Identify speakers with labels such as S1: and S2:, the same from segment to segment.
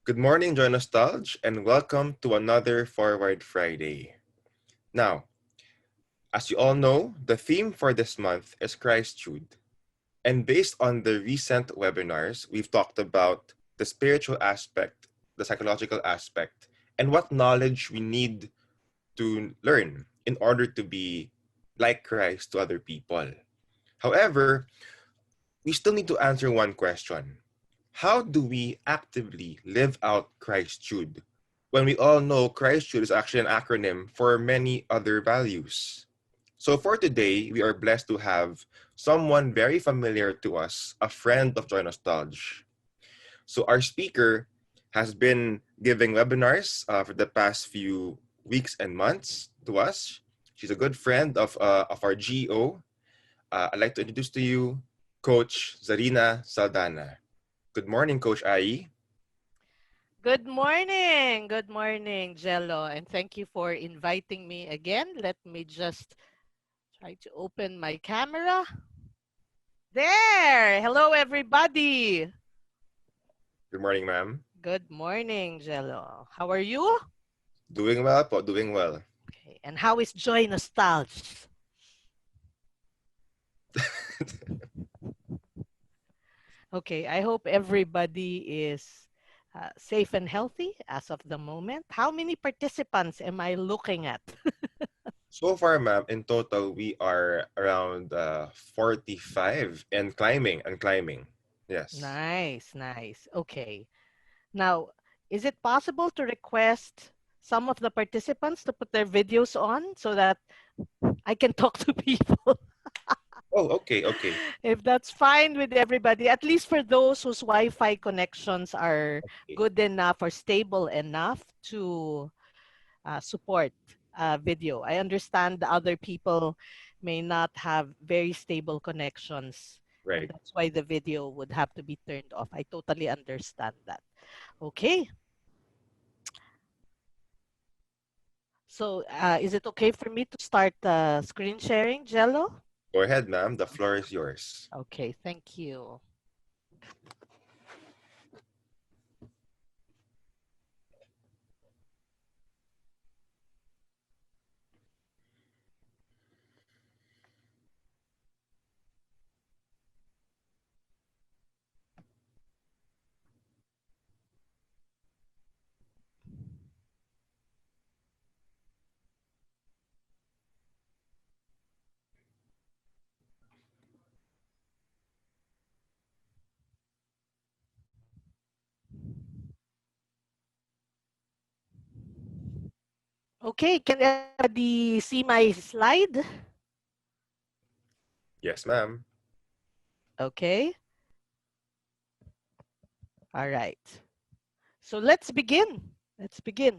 S1: Good morning, Joy-Nostalg, and welcome to another Forward Friday. Now, as you all know, the theme for this month is Christude. And based on the recent webinars, we've talked about the spiritual aspect, the psychological aspect, and what knowledge we need to learn in order to be like Christ to other people. However, we still need to answer one question. How do we actively live out Christude when we all know Christude is actually an acronym for many other values? So for today, we are blessed to have someone very familiar to us, a friend of Joy-Nostalg. So our speaker has been giving webinars for the past few weeks and months to us. She's a good friend of our GO. I'd like to introduce to you Coach Tzarina Saldana. Good morning, Coach Ai.
S2: Good morning, Jello, and thank you for inviting me again. Let me just try to open my camera. There! Hello, everybody!
S1: Good morning, ma'am.
S2: Good morning, Jello. How are you?
S1: Doing well po, doing well.
S2: Okay, and how is Joy-Nostalg? Okay, I hope everybody is safe and healthy as of the moment. How many participants am I looking at?
S1: So far, ma'am, in total, we are around 45 and climbing. Yes.
S2: Nice, nice. Okay. Now, is it possible to request some of the participants to put their videos on so that I can talk to people?
S1: Oh, okay, okay.
S2: If that's fine with everybody, at least for those whose Wi-Fi connections are
S1: Okay.
S2: good enough or stable enough to support video. I understand the other people may not have very stable connections, and
S1: Right.
S2: that's why the video would have to be turned off. I totally understand that. Okay. So, is it okay for me to start screen sharing, Jello?
S1: Go ahead, ma'am. The floor is yours.
S2: Okay, thank you. Okay, can everybody see my slide?
S1: Yes, ma'am.
S2: Okay, all right. So let's begin. Let's begin.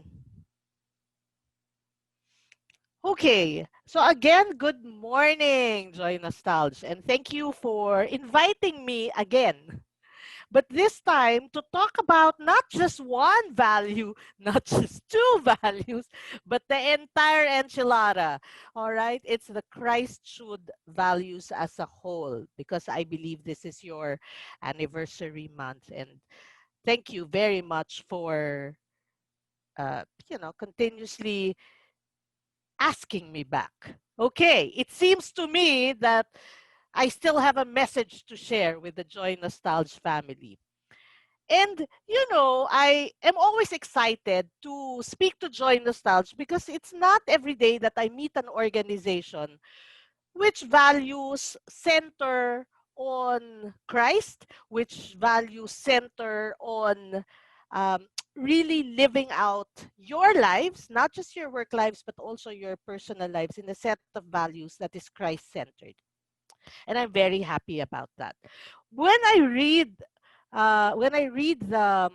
S2: Okay, so again, good morning, Joy-Nostalg, and thank you for inviting me again. But this time to talk about not just one value, not just two values, but the entire enchilada. All right, it's the Christude values as a whole, because I believe this is your anniversary month, and thank you very much for continuously asking me back. Okay, it seems to me that I still have a message to share with the Joy Nostalg family. And, I am always excited to speak to Joy Nostalg because it's not every day that I meet an organization which values center on Christ, which values center on um, really living out your lives, not just your work lives, but also your personal lives in a set of values that is Christ centered. And I'm very happy about that. When I read, the,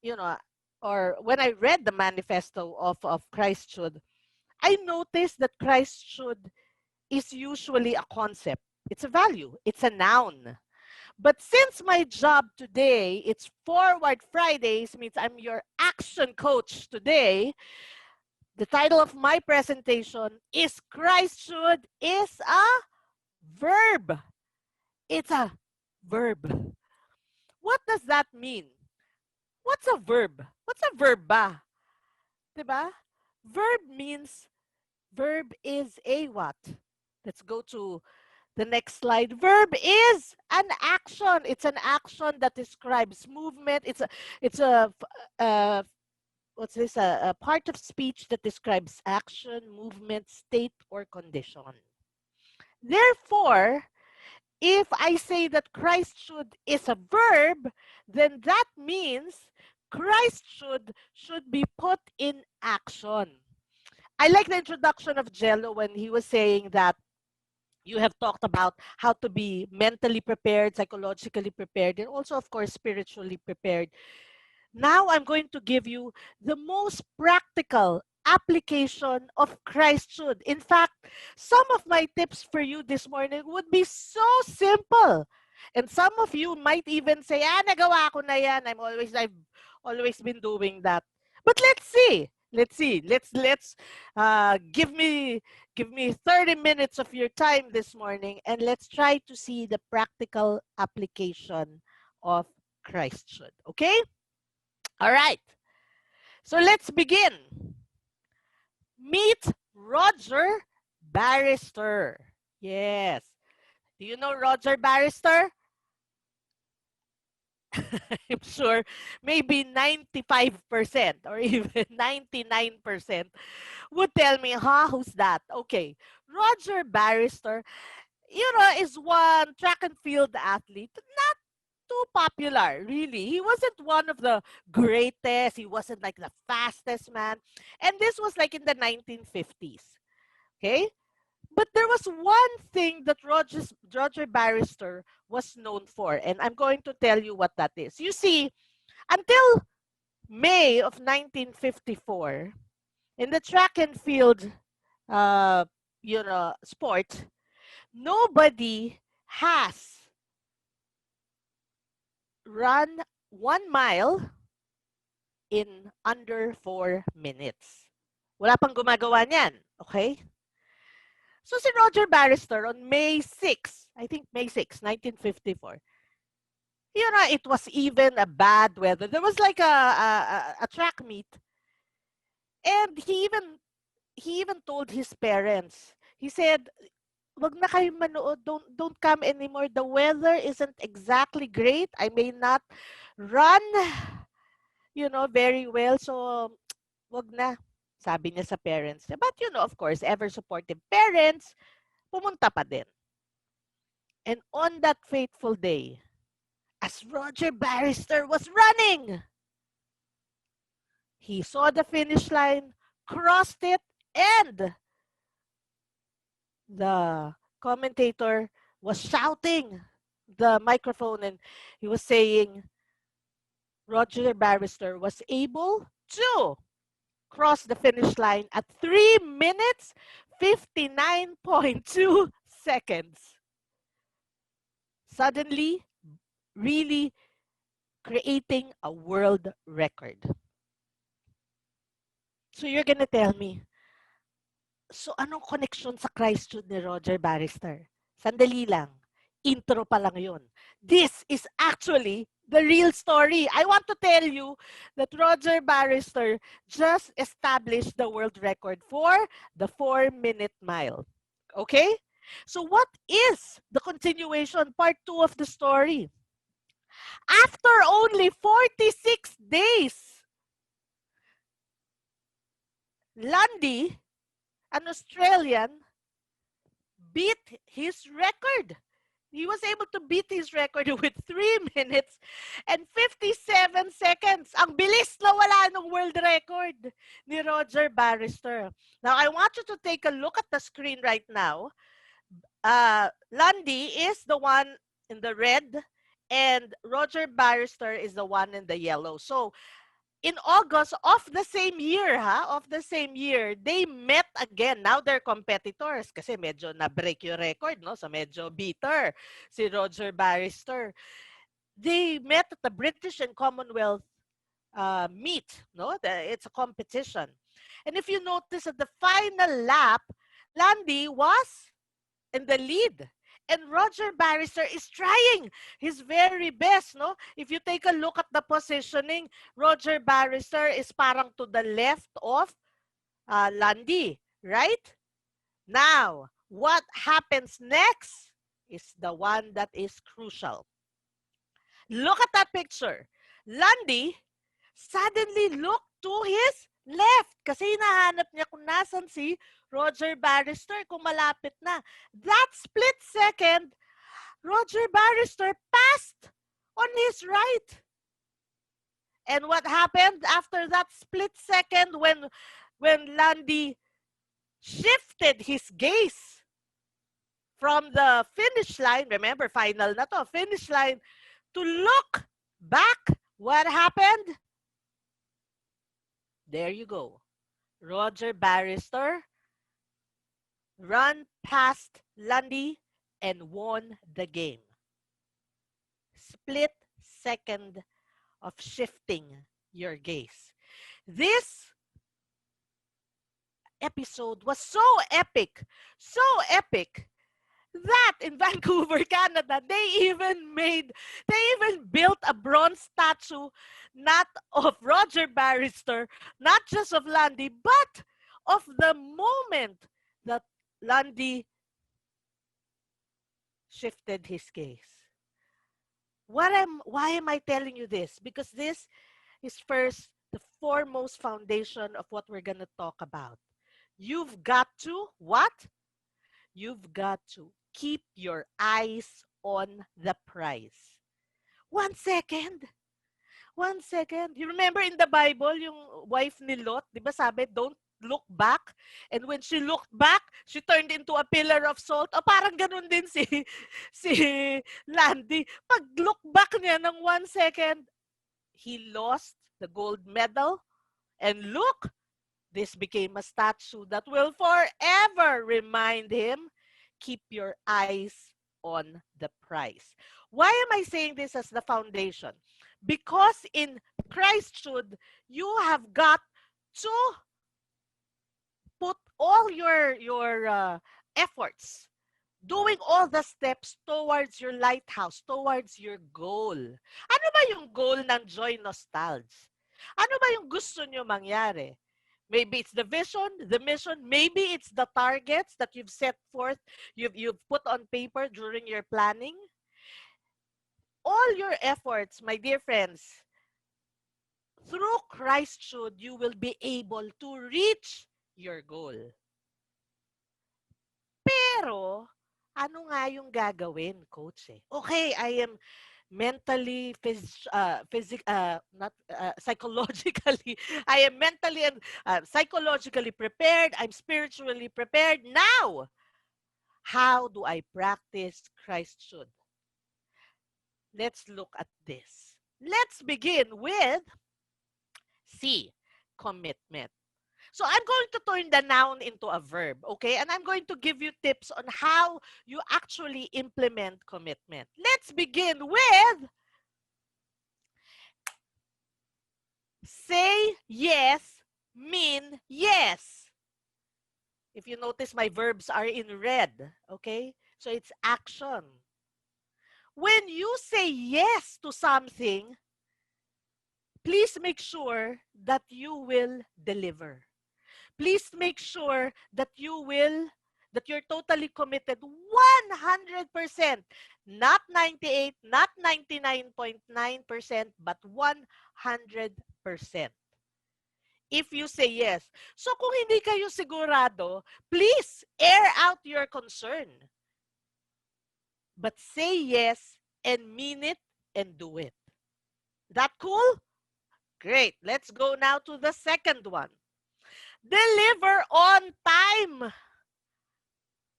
S2: you know, or when I read the manifesto of Christ should, I noticed that Christ should is usually a concept. It's a value. It's a noun. But since my job today, it's Forward Fridays, means I'm your action coach today, the title of my presentation is Christ should is a verb. It's a verb. What does that mean? What's a verb? What's a verb ba? Diba? Verb means, verb is a what? Let's go to the next slide. Verb is an action. It's an action that describes movement. It's a what's this? A part of speech that describes action, movement, state, or condition. Therefore, if I say that Christ is a verb, then that means Christ should be put in action. I like the introduction of Jello when he was saying that you have talked about how to be mentally prepared, psychologically prepared, and also, of course, spiritually prepared. Now I'm going to give you the most practical application of Christhood. In fact, some of my tips for you this morning would be so simple. And some of you might even say, nagawa ko na yan. I've always been doing that. But let's see. Let's see. Let's give me 30 minutes of your time this morning, and let's try to see the practical application of Christhood. Okay? All right. So let's begin. Meet Roger Barrister. Yes. Do you know Roger Barrister? I'm sure maybe 95% or even 99% would tell me, who's that? Okay. Roger Barrister, is one track and field athlete, not too popular, really. He wasn't one of the greatest. He wasn't like the fastest man. And this was like in the 1950s. Okay? But there was one thing that Roger Barrister was known for, and I'm going to tell you what that is. You see, until May of 1954, in the track and field, uh, sport, nobody has run 1 mile in under 4 minutes. Wala pang gumagawa niyan. Okay? So si Roger Barrister on May 6, I think May 6, 1954, it was even a bad weather. There was like a track meet, and he even told his parents. He said, "Wag na kayo manood. Don't come anymore. The weather isn't exactly great. I may not run, very well. So wag na." Sabi niya sa parents niya. But of course, ever supportive parents, pumunta pa din. And on that fateful day, as Roger Barrister was running, he saw the finish line, crossed it, and the commentator was shouting the microphone, and he was saying Roger Barrister was able to cross the finish line at 3 minutes 59.2 seconds. Suddenly, really creating a world record. So you're gonna tell me, so anong connection sa Christhood ni Roger Barrister? Sandali lang. Intro pa lang yun. This is actually the real story. I want to tell you that Roger Barrister just established the world record for the 4-minute mile. Okay? So what is the continuation, part 2 of the story? After only 46 days, Lundy, an Australian, beat his record. He was able to beat his record with 3 minutes and 57 seconds. Ang bilis na wala ng world record ni Roger Barrister. Now, I want you to take a look at the screen right now. Lundy is the one in the red, and Roger Barrister is the one in the yellow. So, in August of the same year, they met again. Now they're competitors kasi medyo na-break yung record, no? So medyo bitter si Roger Barrister. They met at the British and Commonwealth meet, no? It's a competition. And if you notice at the final lap, Landy was in the lead. And Roger Barrister is trying his very best, no? If you take a look at the positioning, Roger Barrister is parang to the left of Landy, right? Now, what happens next is the one that is crucial. Look at that picture. Landy suddenly looked to his left kasi hinahanap niya kung nasan si Roger Barrister kung malapit na. That split second, Roger Barrister passed on his right. And what happened after that split second when Landy shifted his gaze from the finish line, remember final na to, finish line, to look back, what happened? There you go. Roger Barrister run past Lundy and won the game. Split second of shifting your gaze. This episode was so epic that in Vancouver, Canada, they even built a bronze statue not of Roger Barrister, not just of Landy, but of the moment that Landy shifted his gaze. Why am I telling you this? Because this is first the foremost foundation of what we're going to talk about. You've got to what? You've got to keep your eyes on the prize. 1 second. 1 second. You remember in the Bible, yung wife ni Lot, di ba sabi, don't look back? And when she looked back, she turned into a pillar of salt. O parang ganun din si Landy. Pag look back niya ng 1 second, he lost the gold medal. And look, this became a statue that will forever remind him, keep your eyes on the prize. Why am I saying this as the foundation? Because in Christude, you have got to put all your efforts, doing all the steps towards your lighthouse, towards your goal. Ano ba yung goal ng Joy-Nostalg? Ano ba yung gusto nyo mangyari? Maybe it's the vision, the mission, maybe it's the targets that you've set forth, you've put on paper during your planning. All your efforts, my dear friends, through Christude, you will be able to reach your goal. Pero, ano nga yung gagawin, coach? Okay, I am mentally, psychologically, I am mentally and psychologically prepared. I'm spiritually prepared. Now, how do I practice Christude? Let's look at this. Let's begin with C, commitment. So I'm going to turn the noun into a verb, okay? And I'm going to give you tips on how you actually implement commitment. Let's begin with say yes, mean yes. If you notice, my verbs are in red, okay? So it's action. When you say yes to something, please make sure that you will deliver. Please make sure that you're totally committed 100%, not 98, not 99.9%, but 100%. If you say yes. So kung hindi kayo sigurado, please air out your concern. But say yes and mean it and do it. That cool? Great. Let's go now to the second one. Deliver on time.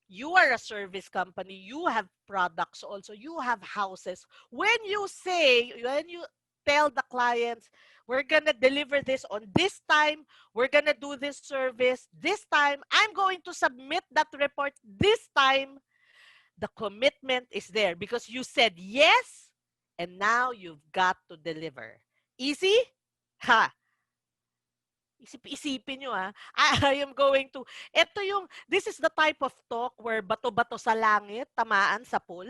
S2: You are a service company. You have products also. You have houses. When you tell the clients, we're going to deliver this on this time, we're going to do this service this time, I'm going to submit that report this time, the commitment is there because you said yes and now you've got to deliver. Easy? Ha! Isipin nyo I am going to, this is the type of talk where bato-bato sa langit, tamaan sa pool.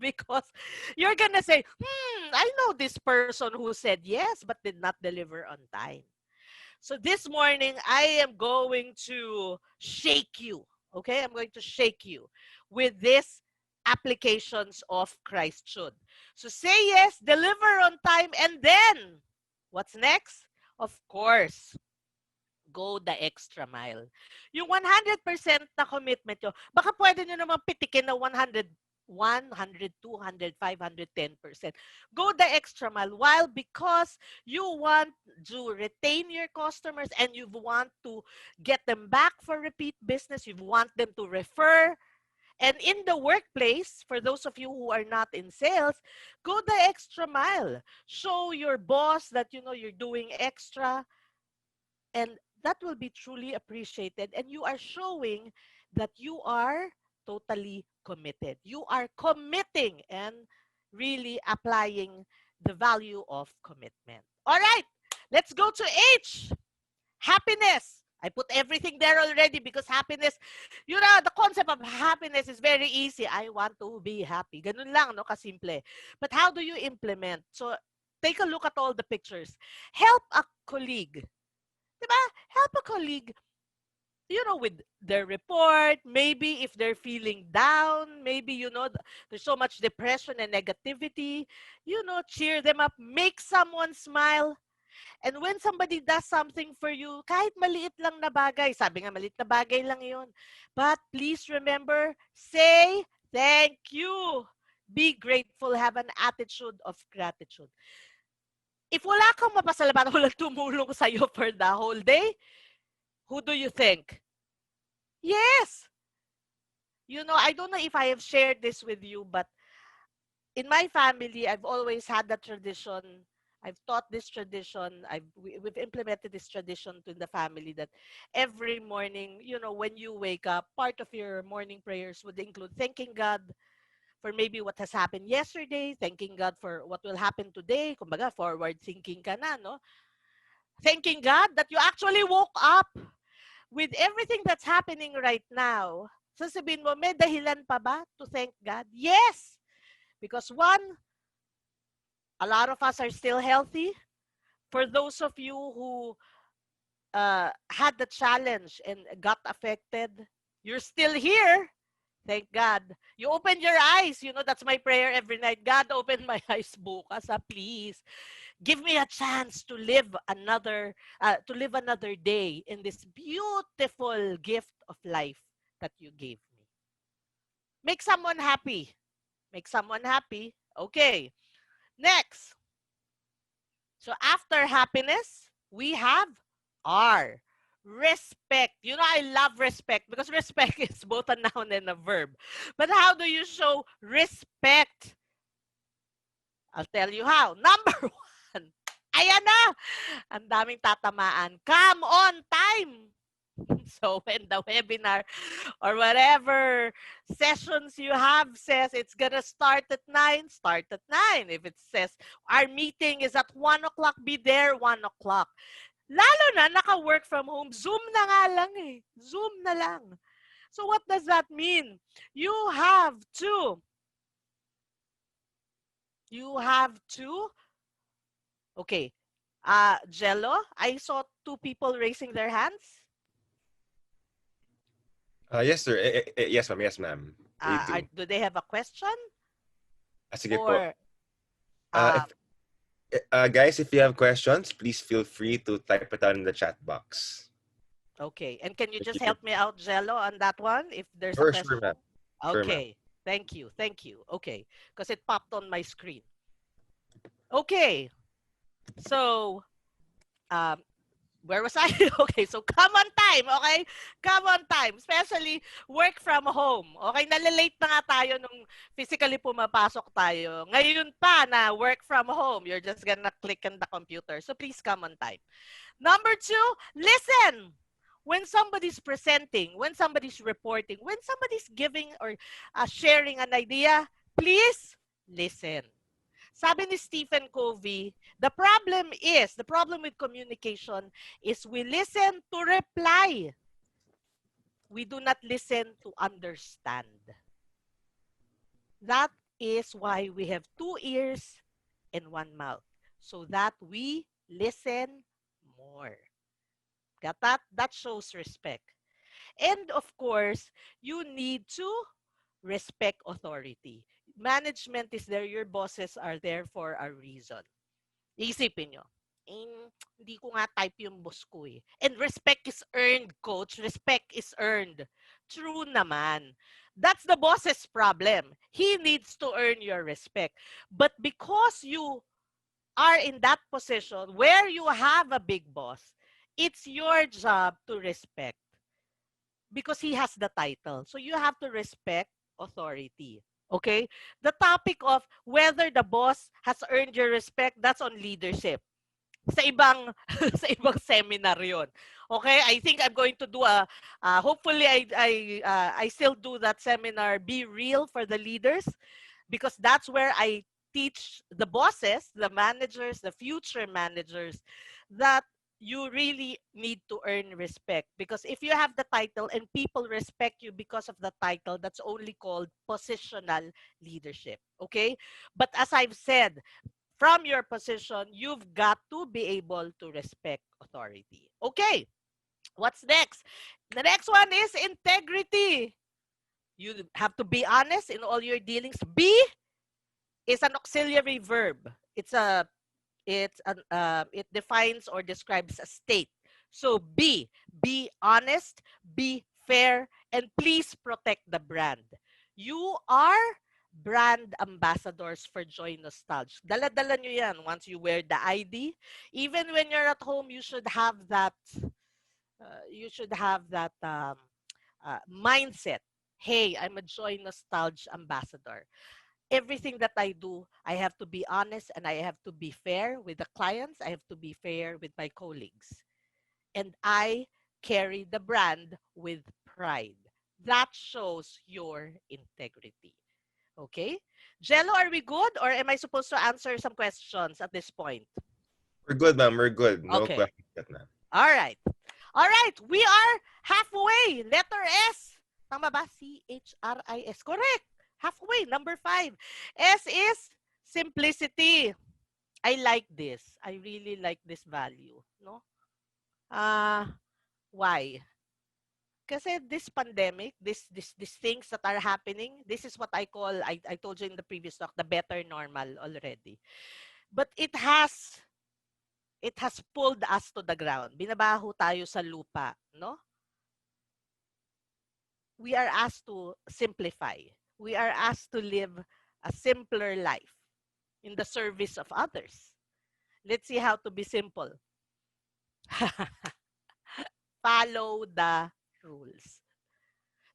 S2: Because you're gonna say, I know this person who said yes but did not deliver on time. So this morning, I am going to shake you. Okay? I'm going to shake you with these applications of Christ should. So say yes, deliver on time, and then what's next? Of course, go the extra mile. Yung 100% na commitment nyo, baka pwede nyo naman pitikin na 100, 200, 510%. Go the extra mile. While because you want to retain your customers and you want to get them back for repeat business, you want them to refer. And in the workplace, for those of you who are not in sales, go the extra mile. Show your boss that you're doing extra, and that will be truly appreciated. And you are showing that you are totally committed. You are committing and really applying the value of commitment. All right, let's go to H. Happiness. I put everything there already because happiness, the concept of happiness is very easy. I want to be happy. Ganun lang, no? Kasimple. But how do you implement? So, take a look at all the pictures. Help a colleague. Diba? Help a colleague, with their report, maybe if they're feeling down, maybe, there's so much depression and negativity, cheer them up, make someone smile. And when somebody does something for you, kahit maliit lang na bagay, sabi nga maliit na bagay lang yun. But please remember, say thank you. Be grateful, have an attitude of gratitude. If wala kang mapasalamatan, walang tumulong sa'yo for the whole day, who do you think? Yes. I don't know if I have shared this with you, but in my family, I've always had that tradition. I've taught this tradition. We've implemented this tradition in the family that every morning, when you wake up, part of your morning prayers would include thanking God for maybe what has happened yesterday, thanking God for what will happen today. Kumbaga, forward thinking ka na, no? Thanking God that you actually woke up with everything that's happening right now. Sasabihin mo, may dahilan pa ba to thank God? Yes! Because one, a lot of us are still healthy. For those of you who had the challenge and got affected, you're still here. Thank God. You opened your eyes. That's my prayer every night. God, open my eyes bukas, please. Give me a chance to live another day in this beautiful gift of life that you gave me. Make someone happy. Make someone happy. Okay. Next. So after happiness, we have R. Respect. I love respect because respect is both a noun and a verb. But how do you show respect? I'll tell you how. Number one. Ayan na! Ang daming tatamaan. Come on time! So when the webinar or whatever sessions you have says it's gonna start at 9, start at 9. If it says our meeting is at 1 o'clock, be there 1 o'clock. Lalo na naka-work from home, Zoom na nga lang eh. Zoom na lang. So what does that mean? You have to, okay. Jello, I saw two people raising their hands.
S1: Yes, sir. Yes, ma'am. Yes, ma'am. We do.
S2: Do they have a question?
S1: Sige po.
S2: Or uh,
S1: Guys, if you have questions, please feel free to type it down in the chat box.
S2: okay. And can you
S1: Thank
S2: just
S1: you.
S2: help me out, Jello, on that one if there's a
S1: Sure,
S2: question?
S1: ma'am. Sure, ma'am.
S2: Okay. Thank you. Thank you. Okay. Because it popped on my screen. Okay. So, um, where was I? Okay, so come on time, okay? Come on time. Especially work from home. Okay, nalalate na nga tayo nung physically pumapasok tayo. Ngayon pa na work from home, you're just gonna click on the computer. So please come on time. Number two, listen. When somebody's presenting, when somebody's reporting, when somebody's giving or sharing an idea, please listen. Sabi ni Stephen Covey, the problem with communication is we listen to reply. We do not listen to understand. That is why we have two ears and one mouth, so that we listen more. Got that? That shows respect. And of course, you need to respect authority. Management is there, your bosses are there for a reason. Isipin nyo, hindi ko nga type yung boss ko eh. And respect is earned, coach. Respect is earned. True naman. That's the boss's problem. He needs to earn your respect. But because you are in that position where you have a big boss, it's your job to respect because he has the title. So you have to respect authority. Okay? The topic of whether the boss has earned your respect, that's on leadership. Sa ibang sa ibang seminar 'yon. Okay? I think I'm going to do a hopefully I still do that seminar, Be Real for the leaders, because that's where I teach the bosses, the managers, the future managers, that you really need to earn respect. Because if you have the title and people respect you because of the title, that's only called positional leadership. Okay? But as I've said, from your position, you've got to be able to respect authority. Okay, what's next? The next one is integrity. You have to be honest in all your dealings. Be is an auxiliary verb. It defines or describes a state. So be honest, be fair, and please protect the brand. You are brand ambassadors for Joy-Nostalg. Dala-dala nyo yan once you wear the ID. Even when you're at home, you should have that mindset. Hey, I'm a Joy-Nostalg ambassador. Everything that I do, I have to be honest and I have to be fair with the clients. I have to be fair with my colleagues. And I carry the brand with pride. That shows your integrity. Okay? Jello, are we good? Or am I supposed to answer some questions at this point?
S1: We're good, ma'am. We're good. No
S2: Okay.
S1: questions yet, ma'am.
S2: All right. All right. We are halfway. Letter S. Tama ba? C-H-R-I-S. Correct. Halfway. Number 5. S is simplicity. I like this. I really like this value. No? Why? Kasi this pandemic, these things that are happening, this is what I call, I told you in the previous talk, the better normal already. But it has pulled us to the ground. Binabaho tayo sa lupa, no? We are asked to simplify. We are asked to live a simpler life in the service of others. Let's see how to be simple. Follow the rules.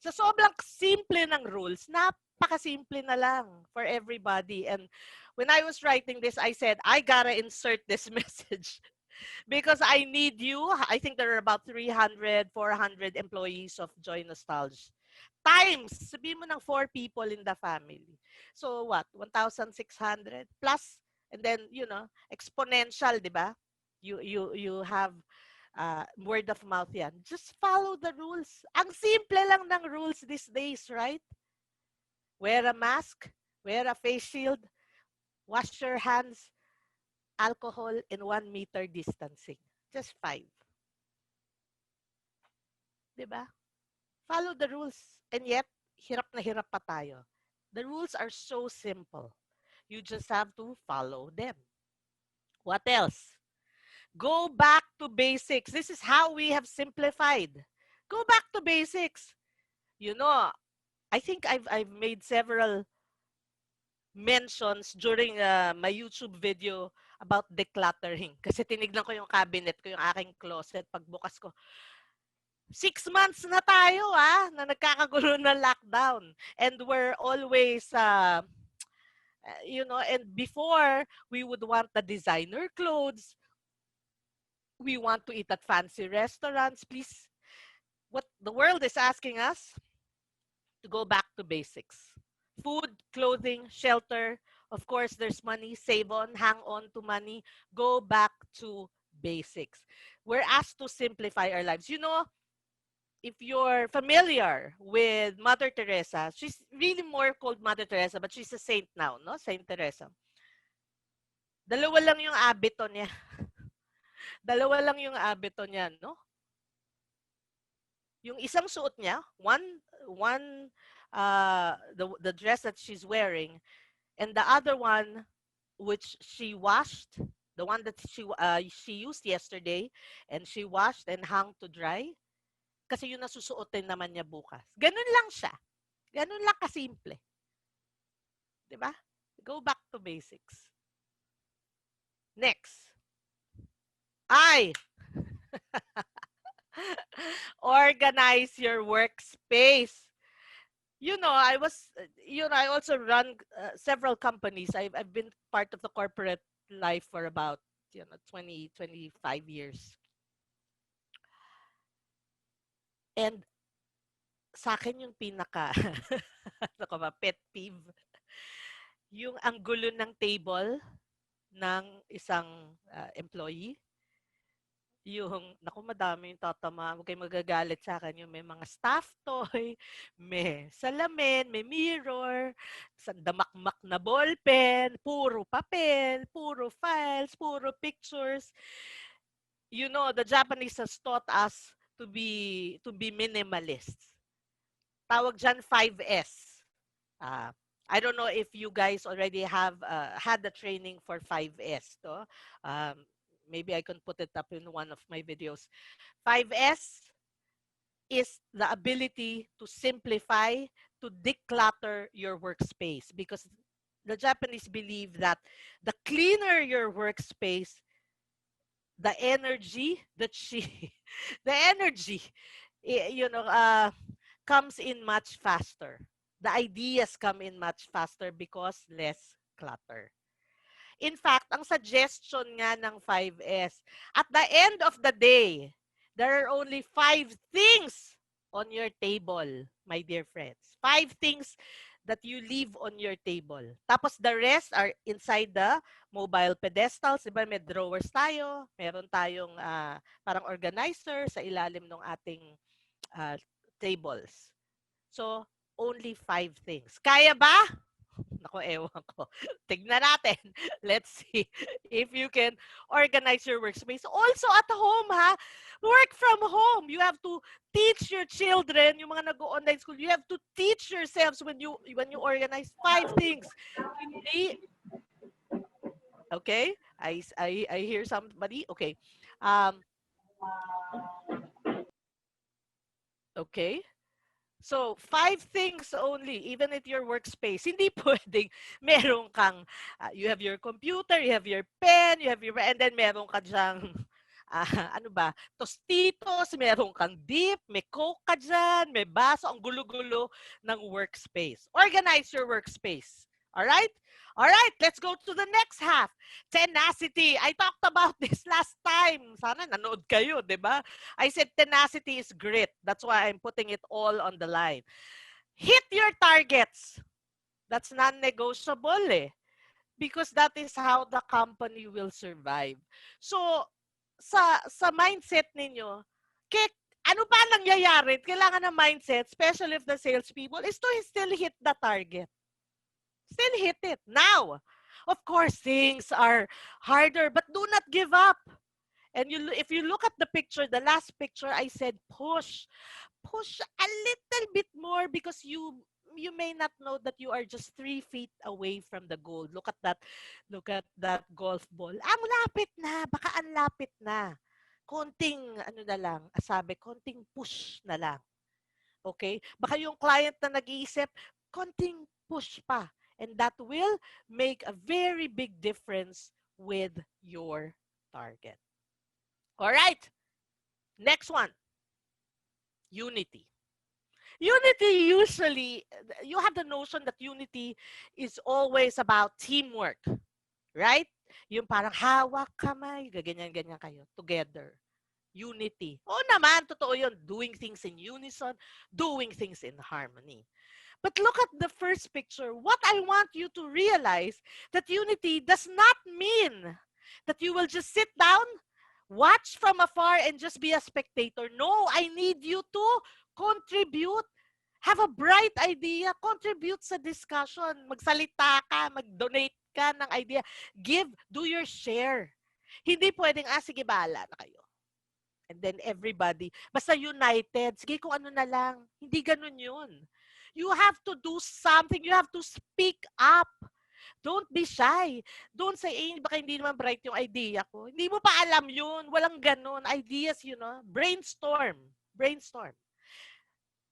S2: Sa sobrang simple ng rules, napakasimple na lang for everybody. And when I was writing this, I said, I gotta insert this message because I need you. I think there are about 300, 400 employees of Joy-Nostalg. Times, sabihin mo ng 4 people in the family. So what? 1,600 plus, and then, exponential, di ba? You have word of mouth yan. Just follow the rules. Ang simple lang ng rules these days, right? Wear a mask, wear a face shield, wash your hands, alcohol, and 1 meter distancing. Just 5. Diba? Follow the rules. And yet, hirap na hirap pa tayo. The rules are so simple. You just have to follow them. What else? Go back to basics. This is how we have simplified. Go back to basics. I think I've made several mentions during my YouTube video about decluttering. Kasi tinignan ko yung cabinet ko, yung aking closet. Pagbukas ko, 6 months na tayo na nagkakagulo ng lockdown. And we're always, and before, we would want the designer clothes. We want to eat at fancy restaurants. Please, what the world is asking us, to go back to basics. Food, clothing, shelter, Of course, there's money, save on, hang on to money, go back to basics. We're asked to simplify our lives. You know, if you're familiar with Mother Teresa, she's really more called Mother Teresa, but she's a saint now, no? Saint Teresa. Dalawa lang yung abito niya. Dalawa lang yung abito niya, no? Yung isang suot niya, one the dress that she's wearing, and the other one which she washed, the one that she used yesterday, and she washed and hung to dry, kasi yun nasusuotin naman niya bukas. Ganun lang siya. Ganun lang kasimple. 'Di ba? Go back to basics. Next. I organize your workspace. You know, I also run several companies. I've been part of the corporate life for about 25 years. And sa akin yung pinaka ano ka ba, pet peeve, yung ang gulo ng table ng isang employee. Yung, naku, madami yung tatama. Huwag kayong magagalit sa akin. Yung may mga staff toy, may salamin, may mirror, damakmak na ballpen, puro papel, puro files, puro pictures. You know, the Japanese has taught us to be minimalists. Tawag dyan 5S. Uh, I don't know if you guys already have had the training for 5S. To. Maybe I can put it up in one of my videos. 5S is the ability to simplify, to declutter your workspace, because the Japanese believe that the cleaner your workspace, the energy that the energy, comes in much faster. The ideas come in much faster because less clutter. In fact, ang suggestion nga ng 5S, at the end of the day, there are only 5 things on your table, my dear friends. 5 things that you leave on your table. Tapos the rest are inside the mobile pedestals. Diba, may drawers tayo. Meron tayong parang organizer sa ilalim ng ating tables. So, only 5 things. Kaya ba? Naku, ewan ko. Tignan natin. Let's see if you can organize your workspace. Also at home, ha? Work from home. You have to teach your children, yung mga nag-online school, you have to teach yourselves when you organize 5 things. Hindi, okay? I hear somebody. Okay. Okay. So, 5 things only, even at your workspace. Hindi pwedeng meron kang, you have your computer, you have your pen, and then meron ka dyang, ano ba, tostitos, meron kang dip, may coke ka dyan, may baso, ang gulo-gulo ng workspace. Organize your workspace. Alright? Alright, let's go to the next half. Tenacity. I talked about this last time. Sana nanood kayo, di ba? I said tenacity is grit. That's why I'm putting it all on the line. Hit your targets. That's non-negotiable eh. Because that is how the company will survive. So, sa mindset ninyo, ano ba nangyayari? Kailangan ng mindset, especially if the salespeople, is to still hit the target. Still hit it. Now, of course, things are harder, but do not give up. And if you look at the picture, the last picture, I said push. Push a little bit more because you may not know that you are just 3 feet away from the goal. Look at that golf ball. Ang lapit na, baka ang lapit na. Konting ano na lang, sabi, konting push na lang. Okay? Baka yung client na nag-iisip, konting push pa. And that will make a very big difference with your target. All right. Next one. Unity. Unity usually, you have the notion that unity is always about teamwork. Right? Yung parang hawak kamay, ganyan-ganyan kayo, together. Unity. Oo naman, totoo yun. Doing things in unison, doing things in harmony. But look at the first picture. What I want you to realize that unity does not mean that you will just sit down, watch from afar, and just be a spectator. No, I need you to contribute. Have a bright idea. Contribute sa discussion. Magsalita ka, mag-donate ka ng idea. Give, do your share. Hindi pwedeng, sige, bahala na kayo. And then everybody, basta united. Sige, kung ano na lang. Hindi ganun yun. You have to do something. You have to speak up. Don't be shy. Don't say, baka hindi naman bright yung idea ko. Hindi mo pa alam yun. Walang ganun. Ideas, brainstorm. Brainstorm.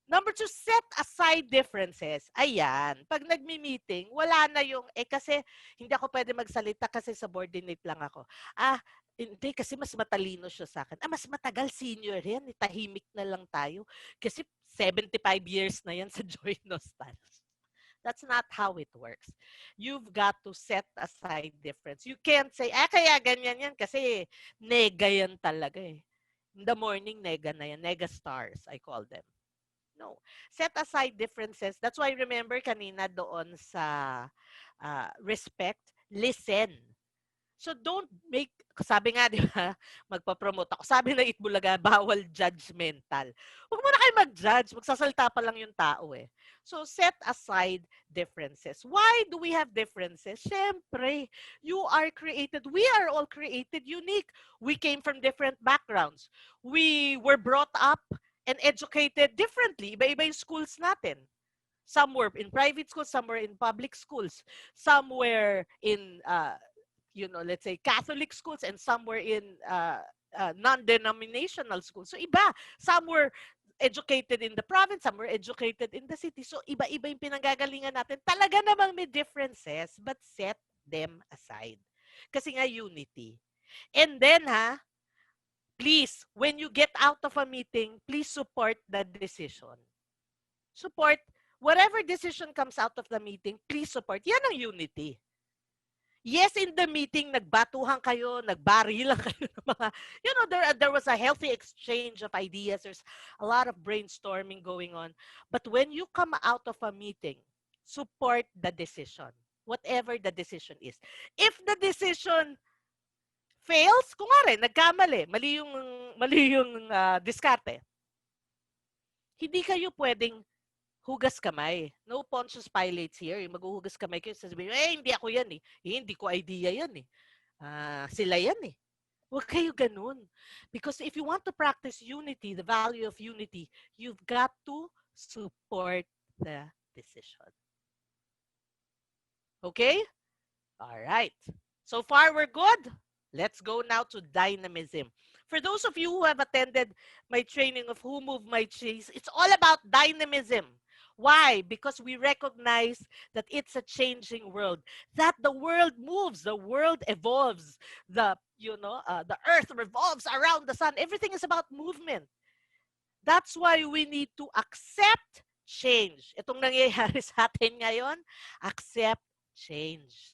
S2: Number 2, set aside differences. Ayan. Pag nagmi-meeting, wala na yung, kasi hindi ako pwede magsalita kasi subordinate lang ako. Hindi, kasi mas matalino siya sa akin. Mas matagal, senior yan. Tahimik na lang tayo. Kasi 75 years na yan sa Joy-Nostalg. That's not how it works. You've got to set aside difference. You can't say, kaya ganyan yan kasi nega yan talaga eh. In the morning, nega na yan. Nega stars, I call them. No. Set aside differences. That's why remember kanina doon sa respect, listen. So don't make, sabi nga, di ba, magpa-promote ako. Sabi na Itbulaga, bawal judgmental. Huwag mo na kayo mag-judge. Magsasalita pa lang yung tao eh. So set aside differences. Why do we have differences? Siyempre, you are created. We are all created unique. We came from different backgrounds. We were brought up and educated differently. Iba-iba yung schools natin. Some were in private schools, some were in public schools. Some were in let's say Catholic schools, and some were in non-denominational schools. So iba, some were educated in the province, some were educated in the city. So iba-iba yung pinanggagalingan natin. Talaga namang may differences, but set them aside. Kasi nga unity. And then please, when you get out of a meeting, please support the decision. Support, whatever decision comes out of the meeting, please support. Yan ang unity. Yes, in the meeting, nagbatuhan kayo, nagbarilan kayo ng mga, there was a healthy exchange of ideas. There's a lot of brainstorming going on. But when you come out of a meeting, support the decision, whatever the decision is. If the decision fails, kung nga rin, nagkamali, mali yung diskarte, hindi kayo pwedeng hugas kamay. No Pontius Pilates here. Maghuhugas kamay kayo. Sasabihin, hindi ako yan eh. Hindi ko idea yan eh. Sila yan eh. Huwag kayo ganun. Because if you want to practice unity, the value of unity, you've got to support the decision. Okay? All right. So far, we're good. Let's go now to dynamism. For those of you who have attended my training of Who Moved My Cheese, it's all about dynamism. Why? Because we recognize that it's a changing world, that the world moves, the world evolves, the earth revolves around the sun. Everything is about movement. That's why we need to accept change. Itong nangyayari sa atin ngayon, accept change.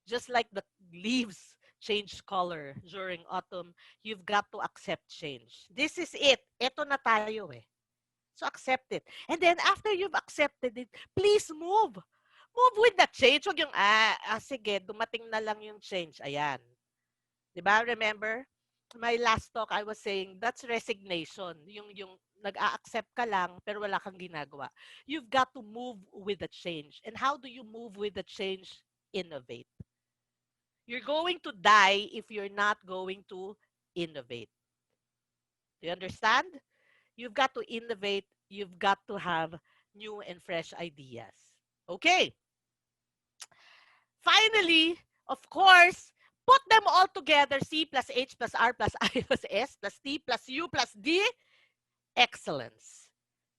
S2: Just like the leaves change color during autumn, you've got to accept change. This is it. Ito na tayo eh. So accept it. And then after you've accepted it, please move. Move with the change. Huwag yung, sige, dumating na lang yung change. Ayan. Diba? Remember? My last talk, I was saying, that's resignation. Yung nag-a-accept ka lang, pero wala kang ginagawa. You've got to move with the change. And how do you move with the change? Innovate. You're going to die if you're not going to innovate. Do you understand? You've got to innovate. You've got to have new and fresh ideas. Okay. Finally, of course, put them all together. C plus H plus R plus I plus S plus T plus U plus D. Excellence.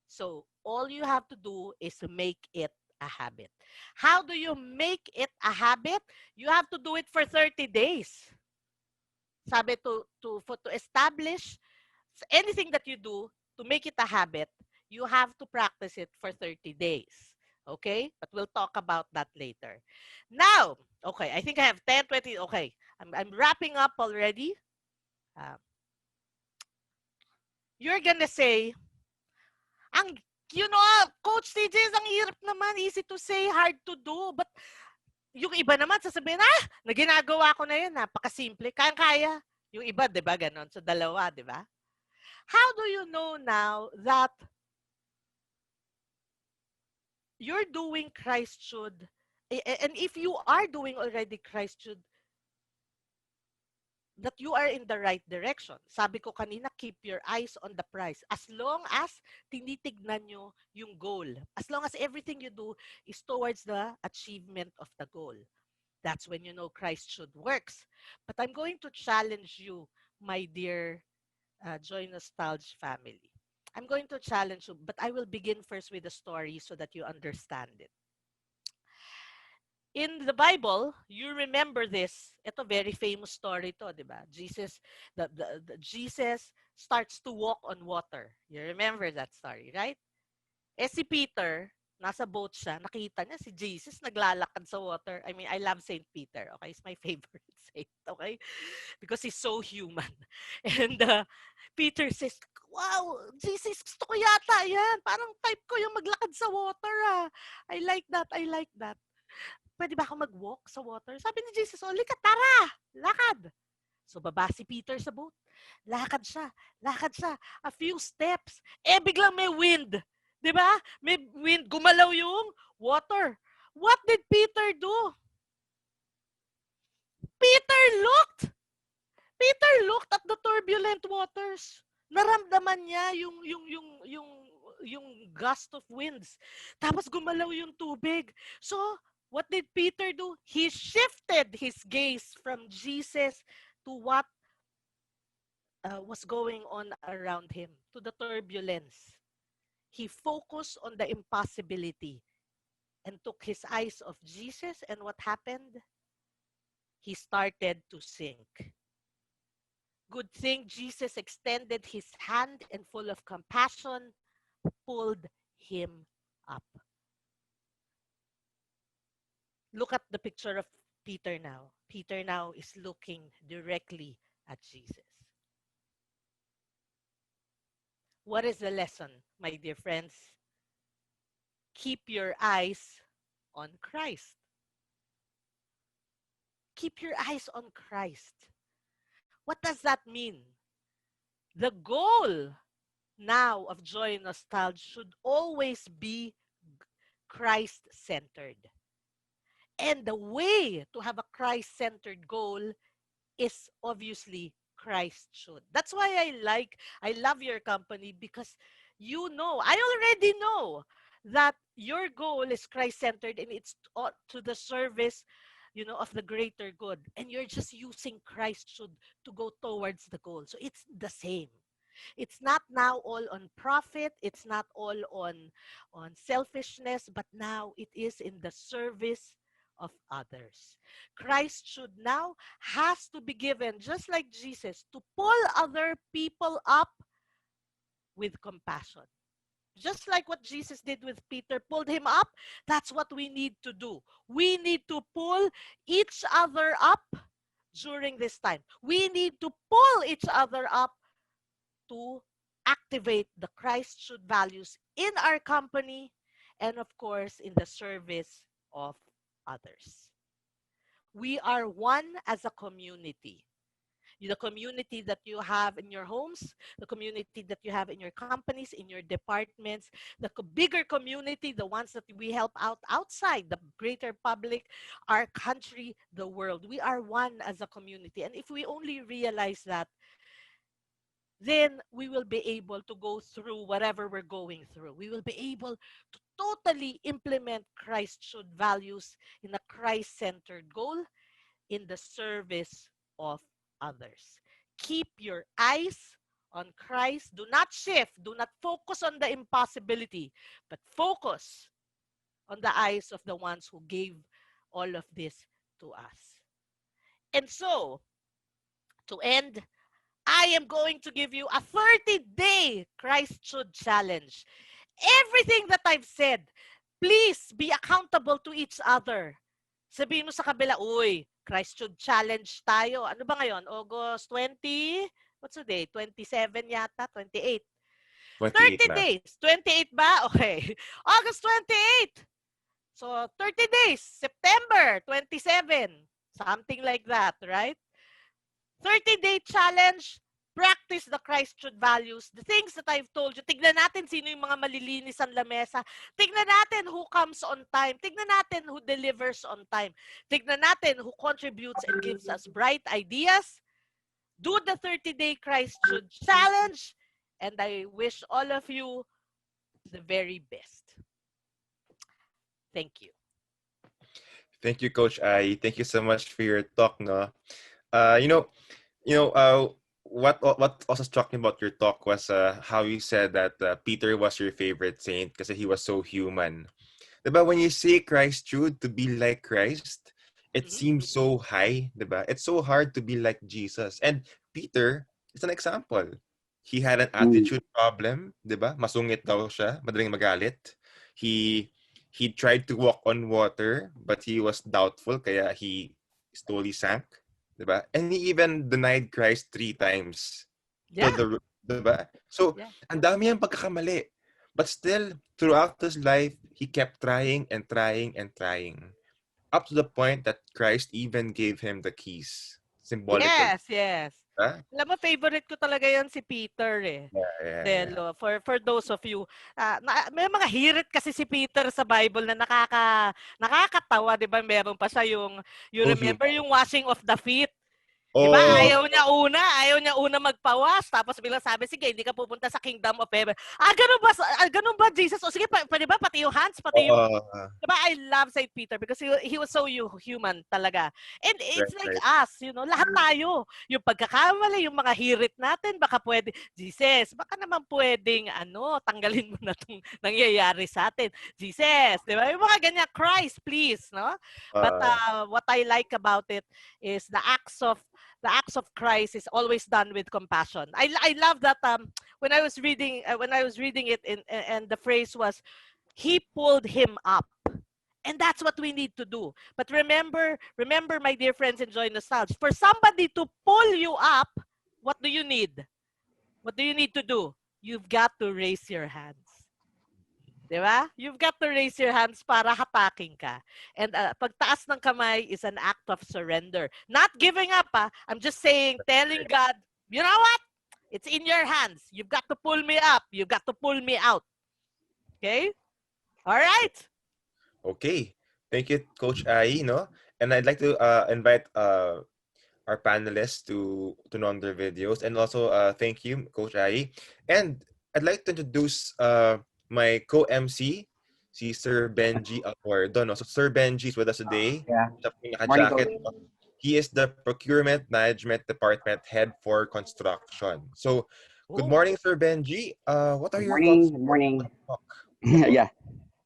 S2: So all you have to do is make it a habit. How do you make it a habit? You have to do it for 30 days. Sabi to establish anything that you do, to make it a habit, you have to practice it for 30 days. Okay? But we'll talk about that later. Now, okay, I think I have 10, 20. Okay, I'm wrapping up already. You're gonna say, Coach TGS, ang hirap naman. Easy to say, hard to do. But yung iba naman, sasabihin, na ginagawa ko na yun, napakasimple. Kaya-kaya. Yung iba, di ba, ganon? So, dalawa, di ba? How do you know now that you're doing Christ should, and if you are doing already Christ should, that you are in the right direction? Sabi ko kanina, keep your eyes on the prize. As long as tinitignan nyo yung goal. As long as everything you do is towards the achievement of the goal. That's when you know Christ should works. But I'm going to challenge you, my dear Joy-Nostalg family. I'm going to challenge you, but I will begin first with the story so that you understand it. In the Bible, you remember this. Ito, very famous story to, di ba? Jesus starts to walk on water. You remember that story, right? Si Peter, nasa boat siya, nakita niya si Jesus naglalakad sa water. I mean, I love Saint Peter, okay? He's my favorite saint, okay? Because he's so human. And Peter says, wow, Jesus, gusto ko yata yan. Parang type ko yung maglakad sa water, I like that, I like that. Pwede ba ako mag-walk sa water? Sabi ni Jesus, lika, tara, lakad. So, baba si Peter sa boat. Lakad siya, lakad siya. A few steps. Biglang may wind. Di ba? May wind. Gumalaw yung water. What did Peter do? Peter looked. Peter looked at the turbulent waters. Naramdaman niya yung gust of winds. Tapos gumalaw yung tubig. So, what did Peter do? He shifted his gaze from Jesus to what was going on around him, to the turbulence. He focused on the impossibility and took his eyes off Jesus, and what happened? He started to sink. Good thing Jesus extended his hand and full of compassion, pulled him up. Look at the picture of Peter now. Peter now is looking directly at Jesus. What is the lesson, my dear friends? Keep your eyes on Christ. Keep your eyes on Christ. What does that mean? The goal now of Joy-Nostalg should always be Christ-centered. And the way to have a Christ-centered goal is obviously Christ should. That's why I love your company, because I already know that your goal is Christ-centered and it's to the service, of the greater good. And you're just using Christ should to go towards the goal. So it's the same. It's not now all on profit. It's not all on selfishness, but now it is in the service of others. Christ should now has to be given, just like Jesus, to pull other people up with compassion. Just like what Jesus did with Peter, pulled him up, that's what we need to do. We need to pull each other up during this time. We need to pull each other up to activate the Christ should values in our company and, of course, in the service of others. We are one as a community. The community that you have in your homes, the community that you have in your companies, in your departments, the bigger community, the ones that we help out outside the greater public, our country, the world. We are one as a community. And if we only realize that, then we will be able to go through whatever we're going through. We will be able to totally implement Christ should values in a Christ-centered goal in the service of others. Keep your eyes on Christ. Do not shift. Do not focus on the impossibility, but focus on the eyes of the ones who gave all of this to us. And so, to end, I am going to give you a 30-day Christ should challenge. Everything that I've said, please be accountable to each other. Sabihin mo sa kabila, uy, Christ should challenge tayo. Ano ba ngayon? August 20? What's the day? 27 yata? 28.
S1: 28
S2: 30
S1: na.
S2: days. 28 ba? Okay. August 28. So 30 days. September 27. Something like that, right? 30-day challenge. Practice the Christude values. The things that I've told you. Tignan natin sino yung mga malilinis ang lamesa. Tignan natin who comes on time. Tignan natin who delivers on time. Tignan natin who contributes and gives us bright ideas. Do the 30-day Christude challenge. And I wish all of you the very best. Thank you.
S1: Thank you, Coach Ai. Thank you so much for your talk, no? Uh, you know, what also struck me about your talk was how you said that Peter was your favorite saint because he was so human. Diba, when you say Christude to be like Christ, it
S2: Mm-hmm.
S1: seems so high, diba? It's so hard to be like Jesus. And Peter is an example. He had an attitude problem, diba? Masungit daw siya, madaling magalit. He tried to walk on water, but he was doubtful, kaya he slowly sank, diba? And he even denied Christ 3 times. To
S2: Yeah.
S1: diba? So,
S2: Yeah.
S1: ang dami niyang pagkakamali. But still, throughout his life, he kept trying and trying and trying. Up to the point that Christ even gave him the keys, symbolically.
S2: Yes, yes.
S1: Huh?
S2: Alam mo, favorite ko talaga yan si Peter eh.
S1: Yeah, yeah, yeah.
S2: Delo, for those of you, may mga hirit kasi si Peter sa Bible na nakakatawa, 'di ba? Meron pa siya yung you
S1: So
S2: remember
S1: human.
S2: yung washing of the feet. 'Di ba?
S1: Oh,
S2: Ayaw niya una magpawas tapos biglang sabi, sige, hindi ka pupunta sa kingdom of heaven. Ganun ba Jesus? O sige, pwede ba pati yung hands, pati yung
S1: oh,
S2: diba, I love Saint Peter because he was so human talaga. And it's
S1: right,
S2: like
S1: right.
S2: us, lahat tayo. Yung pagkakamali, yung mga hirit natin, baka pwede, Jesus, baka naman pwedeng, tanggalin mo na itong nangyayari sa atin. Jesus, di ba? Yung mga ganyan, Christ, please, no? But
S1: Uh,
S2: what I like about it is the acts of Christ is always done with compassion. I love that when I was reading it and the phrase was he pulled him up. And that's what we need to do. But remember, my dear friends in Joy-Nostalg, for somebody to pull you up, what do you need? What do you need to do? You've got to raise your hands. Diba? You've got to raise your hands para hataking ka. And pagtaas ng kamay is an act of surrender. Not giving up. I'm just saying, telling God, you know what? It's in your hands. You've got to pull me up. You've got to pull me out. Okay? All right.
S1: okay. Thank you, Coach Ai, no? And I'd like to invite our panelists to on their videos. And also, thank you, Coach Ai. And I'd like to introduce my co-MC, si Sir Benji Acuerdo. No? So Sir Benji is with us today.
S3: Yeah.
S1: Siya po yung
S3: Morning,
S1: naka-jacket.
S3: Coach.
S1: He is the Procurement Management Department Head for Construction. So, good
S2: Oh.
S1: morning, Sir Benji. What are
S3: Good
S1: your thoughts
S3: morning. Good morning.
S1: on the talk?
S3: Yeah.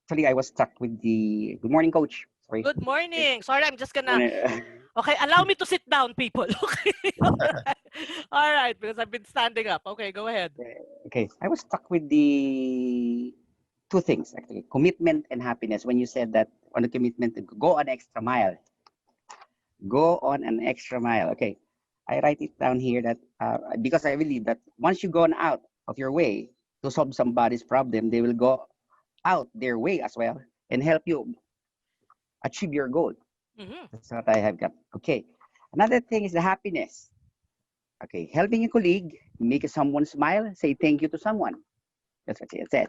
S3: Actually, I was stuck with the. Good morning, Coach. Sorry.
S2: Good morning. Sorry, I'm just gonna.
S3: Morning.
S2: Okay, allow me to sit down, people. Okay. All right, because I've been standing up. Okay, go ahead.
S3: Okay. I was stuck with the two things actually: commitment and happiness. When you said that on the commitment, to go an extra mile. Go on an extra mile. Okay. I write it down here that because I believe that once you go out of your way to solve somebody's problem, they will go out their way as well and help you achieve your goal.
S2: Mm-hmm.
S3: That's what I have got. Okay. Another thing is the happiness. Okay. Helping a colleague, make someone smile, say thank you to someone. That's what it said.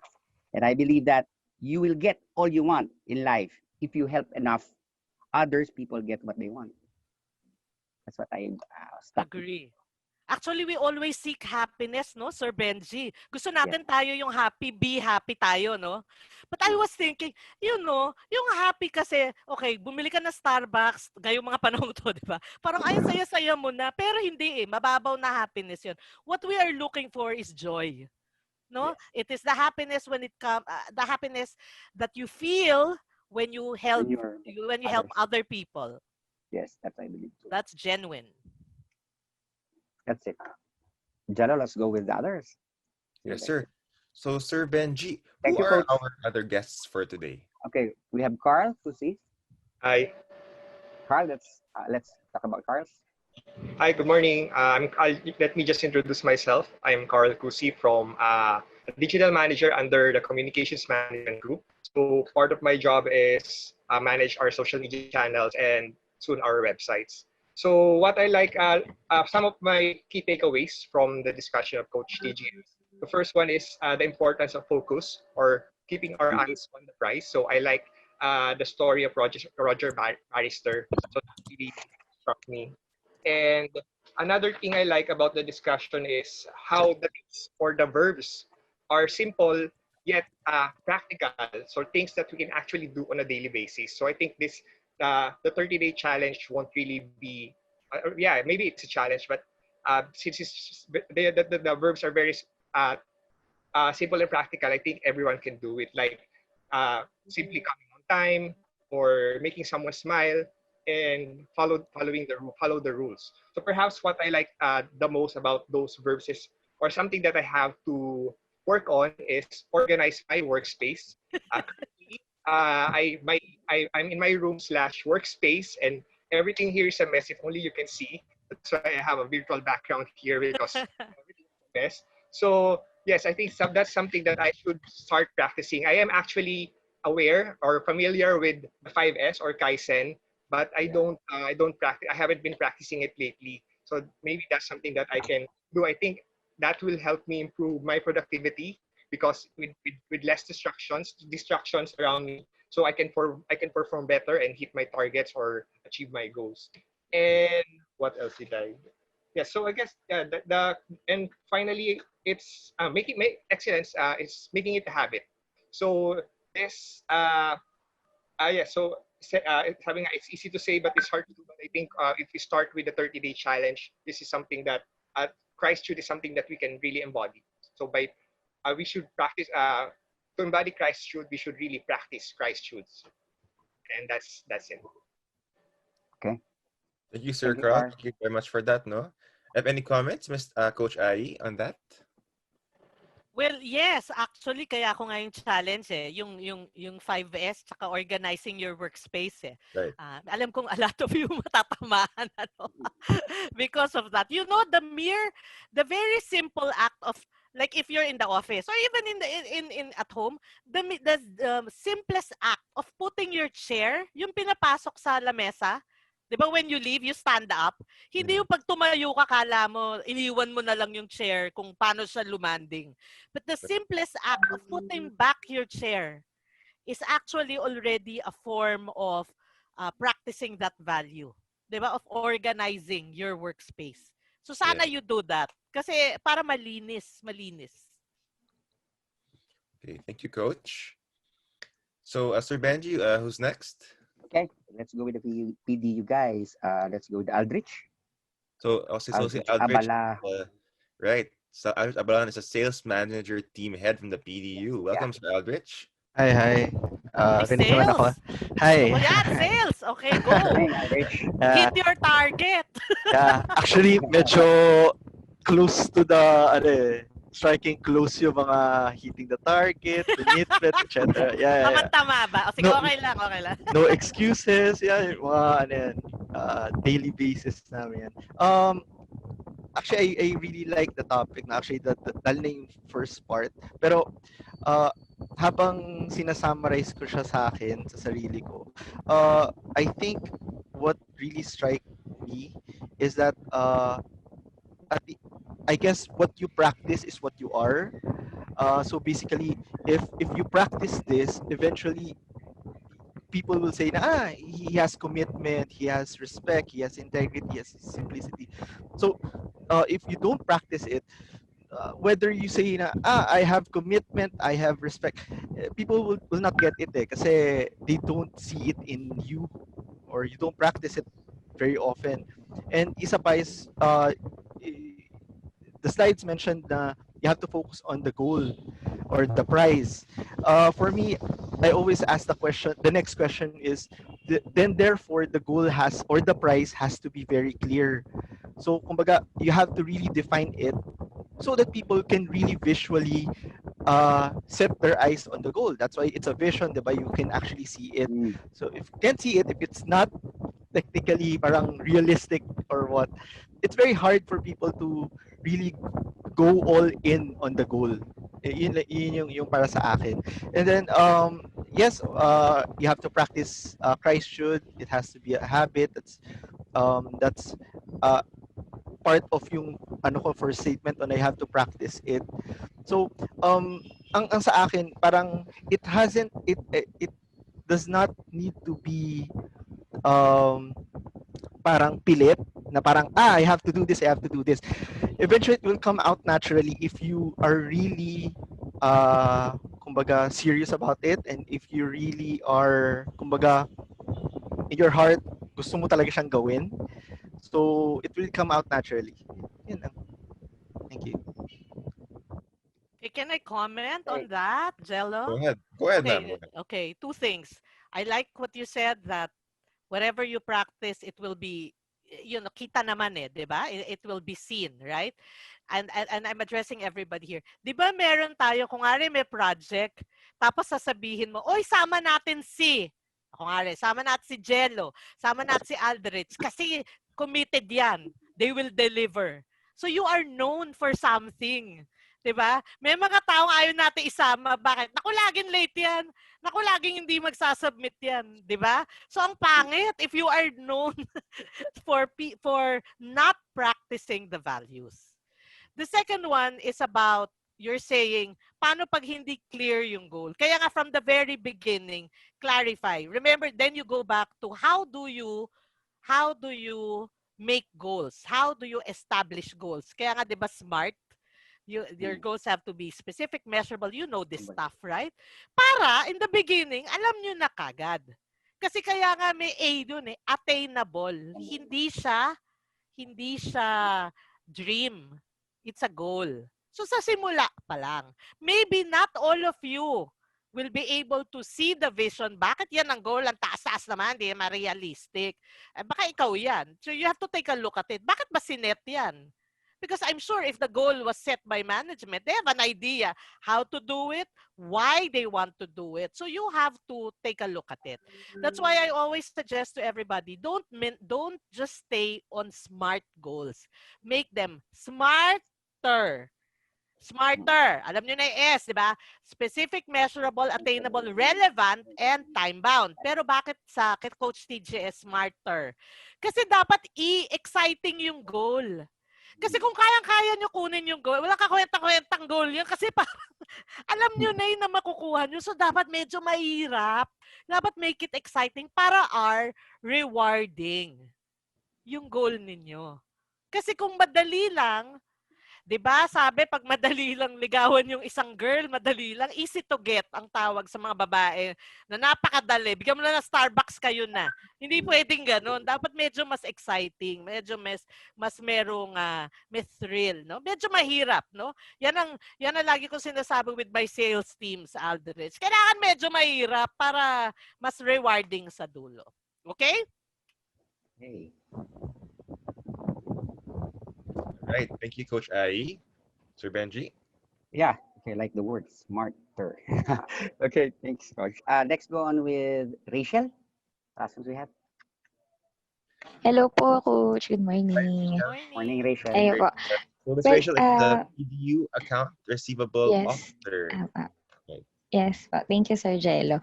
S3: And I believe that you will get all you want in life if you help enough others, people get what they want. That's what I stuck with.
S2: Agree. Actually, we always seek happiness, no, Sir Benji? Gusto natin tayo yung happy, be happy tayo, no? But I was thinking, yung happy kasi, okay, bumili ka na Starbucks, ngayong mga panahon to, di ba? Parang ay, saya-saya mo na. Pero hindi mababaw na happiness yun. What we are looking for is joy. No?
S3: Yes.
S2: It is the happiness the happiness that you feel when you help
S3: When you're others.
S2: other people.
S3: Yes, that's I believe too.
S2: That's genuine.
S3: That's it. Jello, let's go with the others.
S1: Yes, sir. So, Sir Benji,
S3: Thank
S1: who
S3: you,
S1: are
S3: Coach.
S1: our other guests for today?
S3: Okay, we have Carl Kusi.
S4: Hi.
S3: Carl, let's talk about Carl.
S4: Hi, good morning. Let me just introduce myself. I'm Carl Kusi from a digital manager under the communications management group. So part of my job is manage our social media channels and soon our websites. So what I like, some of my key takeaways from the discussion of Coach TGS. The first one is the importance of focus or keeping our eyes on the prize. So I like the story of Roger Barrister. So that really struck me. And another thing I like about the discussion is how the things or the verbs are simple yet practical. So things that we can actually do on a daily basis. So I think this the 30-day challenge won't really be yeah, maybe it's a challenge, but since the verbs are very simple and practical, I think everyone can do it. Like simply coming on time or making someone smile and follow the rules. So perhaps what I like the most about those verbs is, or something that I have to work on is organize my workspace. Currently, I'm in my room slash workspace, and everything here is a mess. If only you can see. That's why I have a virtual background here because everything is a mess. So yes, I think that's something that I should start practicing. I am actually aware or familiar with the 5S or Kaizen, but I don't practice. I haven't been practicing it lately. So maybe that's something that I can do. I think that will help me improve my productivity because with less distractions around me, so I can perform better and hit my targets or achieve my goals. And what else did I? Yeah, so I guess the and finally it's excellence is making it a habit. So this yeah, so it's easy to say, but it's hard to do. But I think if we start with the 30-day challenge, this is something that Christude is something that we can really embody. So by we should practice to embody Christude, we should really practice Christudes, and that's it.
S3: Okay.
S1: Thank you, Sir
S3: Thank you,
S1: Carl.
S3: Carl.
S1: Thank you very much for that, no? Have any comments, Coach Ai, on that?
S2: Well, yes, actually kaya ako nga yung challenge yung 5S tsaka organizing your workspace eh.
S1: Right.
S2: Alam kong a lot of you matatamaan ano because of that. You know the very simple act of, like, if you're in the office or even in at home, the simplest act of putting your chair, yung pinapasok sa lamesa. 'Di ba when you leave, you stand up? Hindi yung pag tumayo ka, kala mo, iniwan mo na lang yung chair kung paano siya lumanding. But the simplest act of putting back your chair is actually already a form of practicing that value. 'Di ba? Of organizing your workspace. So sana
S1: Yes.
S2: you do that. Kasi para malinis.
S1: Okay, thank you, Coach. So, Sir Benji, who's next?
S3: Okay, let's go with the PDU guys. Let's go with Aldrich.
S1: So, si
S3: Aldrich
S1: Aldrich,
S3: Abala.
S1: right. So, Aldrich Abalan is a sales manager team head from the PDU.
S3: Yeah.
S1: Welcome, Sir Aldrich.
S5: Hi.
S2: Ay,
S5: Rinig naman ako.
S2: sales!
S5: Hi.
S2: Gusto ko yan, sales! Okay, go!
S3: Morning, Aldrich.
S2: Hit your target!
S5: Yeah, actually, medyo close to the, striking close yung mga hitting the target, commitment, etc. Yeah.
S2: Tama-tama ba? O sige,
S5: No.
S2: okay lang.
S5: No excuses. Yeah, yung mga, daily basis namin yan. Actually, I really like the topic na actually, dahil na yung first part. Pero, habang sinasummarize ko siya sa akin, sa sarili ko, I think what really strike me is that I guess what you practice is what you are. So basically, if you practice this, eventually people will say na, he has commitment, he has respect, he has integrity, he has simplicity. So if you don't practice it, whether you say na, I have commitment, I have respect, people will not get it kasi they don't see it in you, or you don't practice it very often. And isa pa is, the slides mentioned na you have to focus on the goal or the prize. For me, I always ask the next question is, then therefore the goal has, or the prize has to be very clear. So kumbaga, you have to really define it so that people can really visually set their eyes on the goal. That's why it's a vision, diba? You can actually see it. So if you can't see it, if it's not technically parang realistic or what, it's very hard for people to really go all in on the goal. Yun yung para sa akin. And then yes, you have to practice Christude. It has to be a habit. That's uh, part of yung ano ko first statement on I have to practice it. So ang sa akin parang it does not need to be um parang pilit na parang I have to do this, I have to do this. Eventually it will come out naturally if you are really kumbaga serious about it, and if you really are kumbaga in your heart gusto mo talaga siyang gawin. So it will come out naturally. Yun lang. Thank you.
S2: Okay, can I comment on
S3: Okay.
S2: that, Jello?
S1: Go ahead, ma'am. Go
S2: Okay,
S1: ahead.
S2: okay. Two things. I like what you said that whatever you practice, it will be, kita naman eh, di ba? It will be seen, right? And I'm addressing everybody here. Di ba meron tayo, kung nga may project, tapos sasabihin mo, oy, sama natin si, kung nga sama natin si Jello, sama natin si Aldrich, kasi committed yan. They will deliver. So you are known for something. Diba? May mga taong ayaw natin isama. Bakit? Naku, laging late yan. Naku, laging hindi magsasubmit yan. Diba? So, ang pangit if you are known for not practicing the values. The second one is about you're saying, paano pag hindi clear yung goal? Kaya nga from the very beginning, clarify. Remember, then you go back to how do you make goals? How do you establish goals? Kaya nga 'di ba SMART? Your goals have to be specific, measurable. You know this stuff, right? Para in the beginning, alam nyo na kagad. Kasi kaya nga may A dun eh, attainable. Hindi siya dream. It's a goal. So sa simula pa lang, maybe not all of you will be able to see the vision. Bakit yan ang goal? Ang taas-taas naman, hindi ma-realistic. Baka ikaw yan. So you have to take a look at it. Bakit ba sinet yan? Because I'm sure if the goal was set by management, they have an idea how to do it, why they want to do it. So you have to take a look at it. That's why I always suggest to everybody, don't just stay on SMART goals. Make them smarter. Smarter. Alam nyo na yung S, di ba? Specific, measurable, attainable, relevant, and time-bound. Pero bakit sa Coach TGS smarter? Kasi dapat exciting yung goal. Kasi kung kayang-kaya nyo kunin yung goal, walang kakwenta-kwentang goal yan kasi parang alam nyo na yun na makukuha nyo. So, dapat medyo mahirap. Dapat make it exciting para rewarding yung goal ninyo. Kasi kung madali lang, 'di ba? Sabi pag madali lang ligawan yung isang girl, madali lang, easy to get ang tawag sa mga babae na napakadali. Bigyan mo lang ng Starbucks kayo na. Hindi pwedeng ganoon. Dapat medyo mas exciting, medyo mas merong may thrill, no? Medyo mahirap, no? Yan ang lagi ko sinasabi with my sales team sa Aldrich. Kailangan medyo mahirap para mas rewarding sa dulo. Okay?
S3: Hey.
S1: Right. Thank you, Coach Ai. Sir Benji?
S3: Yeah. Okay, like the word smarter. Okay, thanks, Coach. Next, go on with Rachel. Last ones we have.
S6: Hello po, Coach. Good morning.
S3: Morning, Rachel.
S6: Ayun po.
S1: So, Miss
S6: Well,
S1: Rachel is the PDU account receivable
S6: yes.
S1: officer. Okay.
S6: Yes po. Thank you, Sir Jello.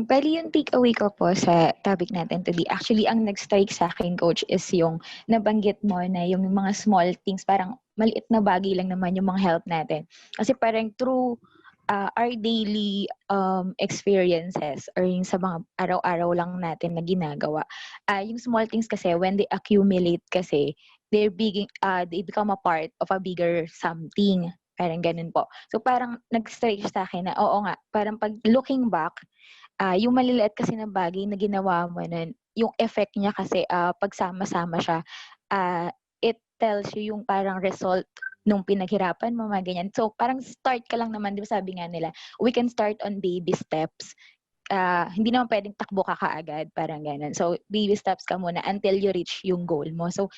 S6: Bali yung takeaway ko po sa topic natin today, actually, ang nag-strike sa akin, Coach, is yung nabanggit mo na yung mga small things, parang maliit na bagay lang naman yung mga help natin. Kasi parang through our daily experiences or yung sa mga araw-araw lang natin na ginagawa, yung small things kasi, when they accumulate kasi, they become a part of a bigger something. Parang ganun po. So parang nag-strike sa akin na, oo nga, parang pag looking back, yung maliliit kasi na bagay na ginawa mo nun, yung effect niya kasi pagsama-sama siya, it tells you yung parang result nung pinaghirapan mo, mga ganyan. So parang start ka lang naman, di ba sabi nga nila, we can start on baby steps. Hindi naman pwedeng takbo ka kaagad, parang ganun. So baby steps ka muna until you reach yung goal mo. So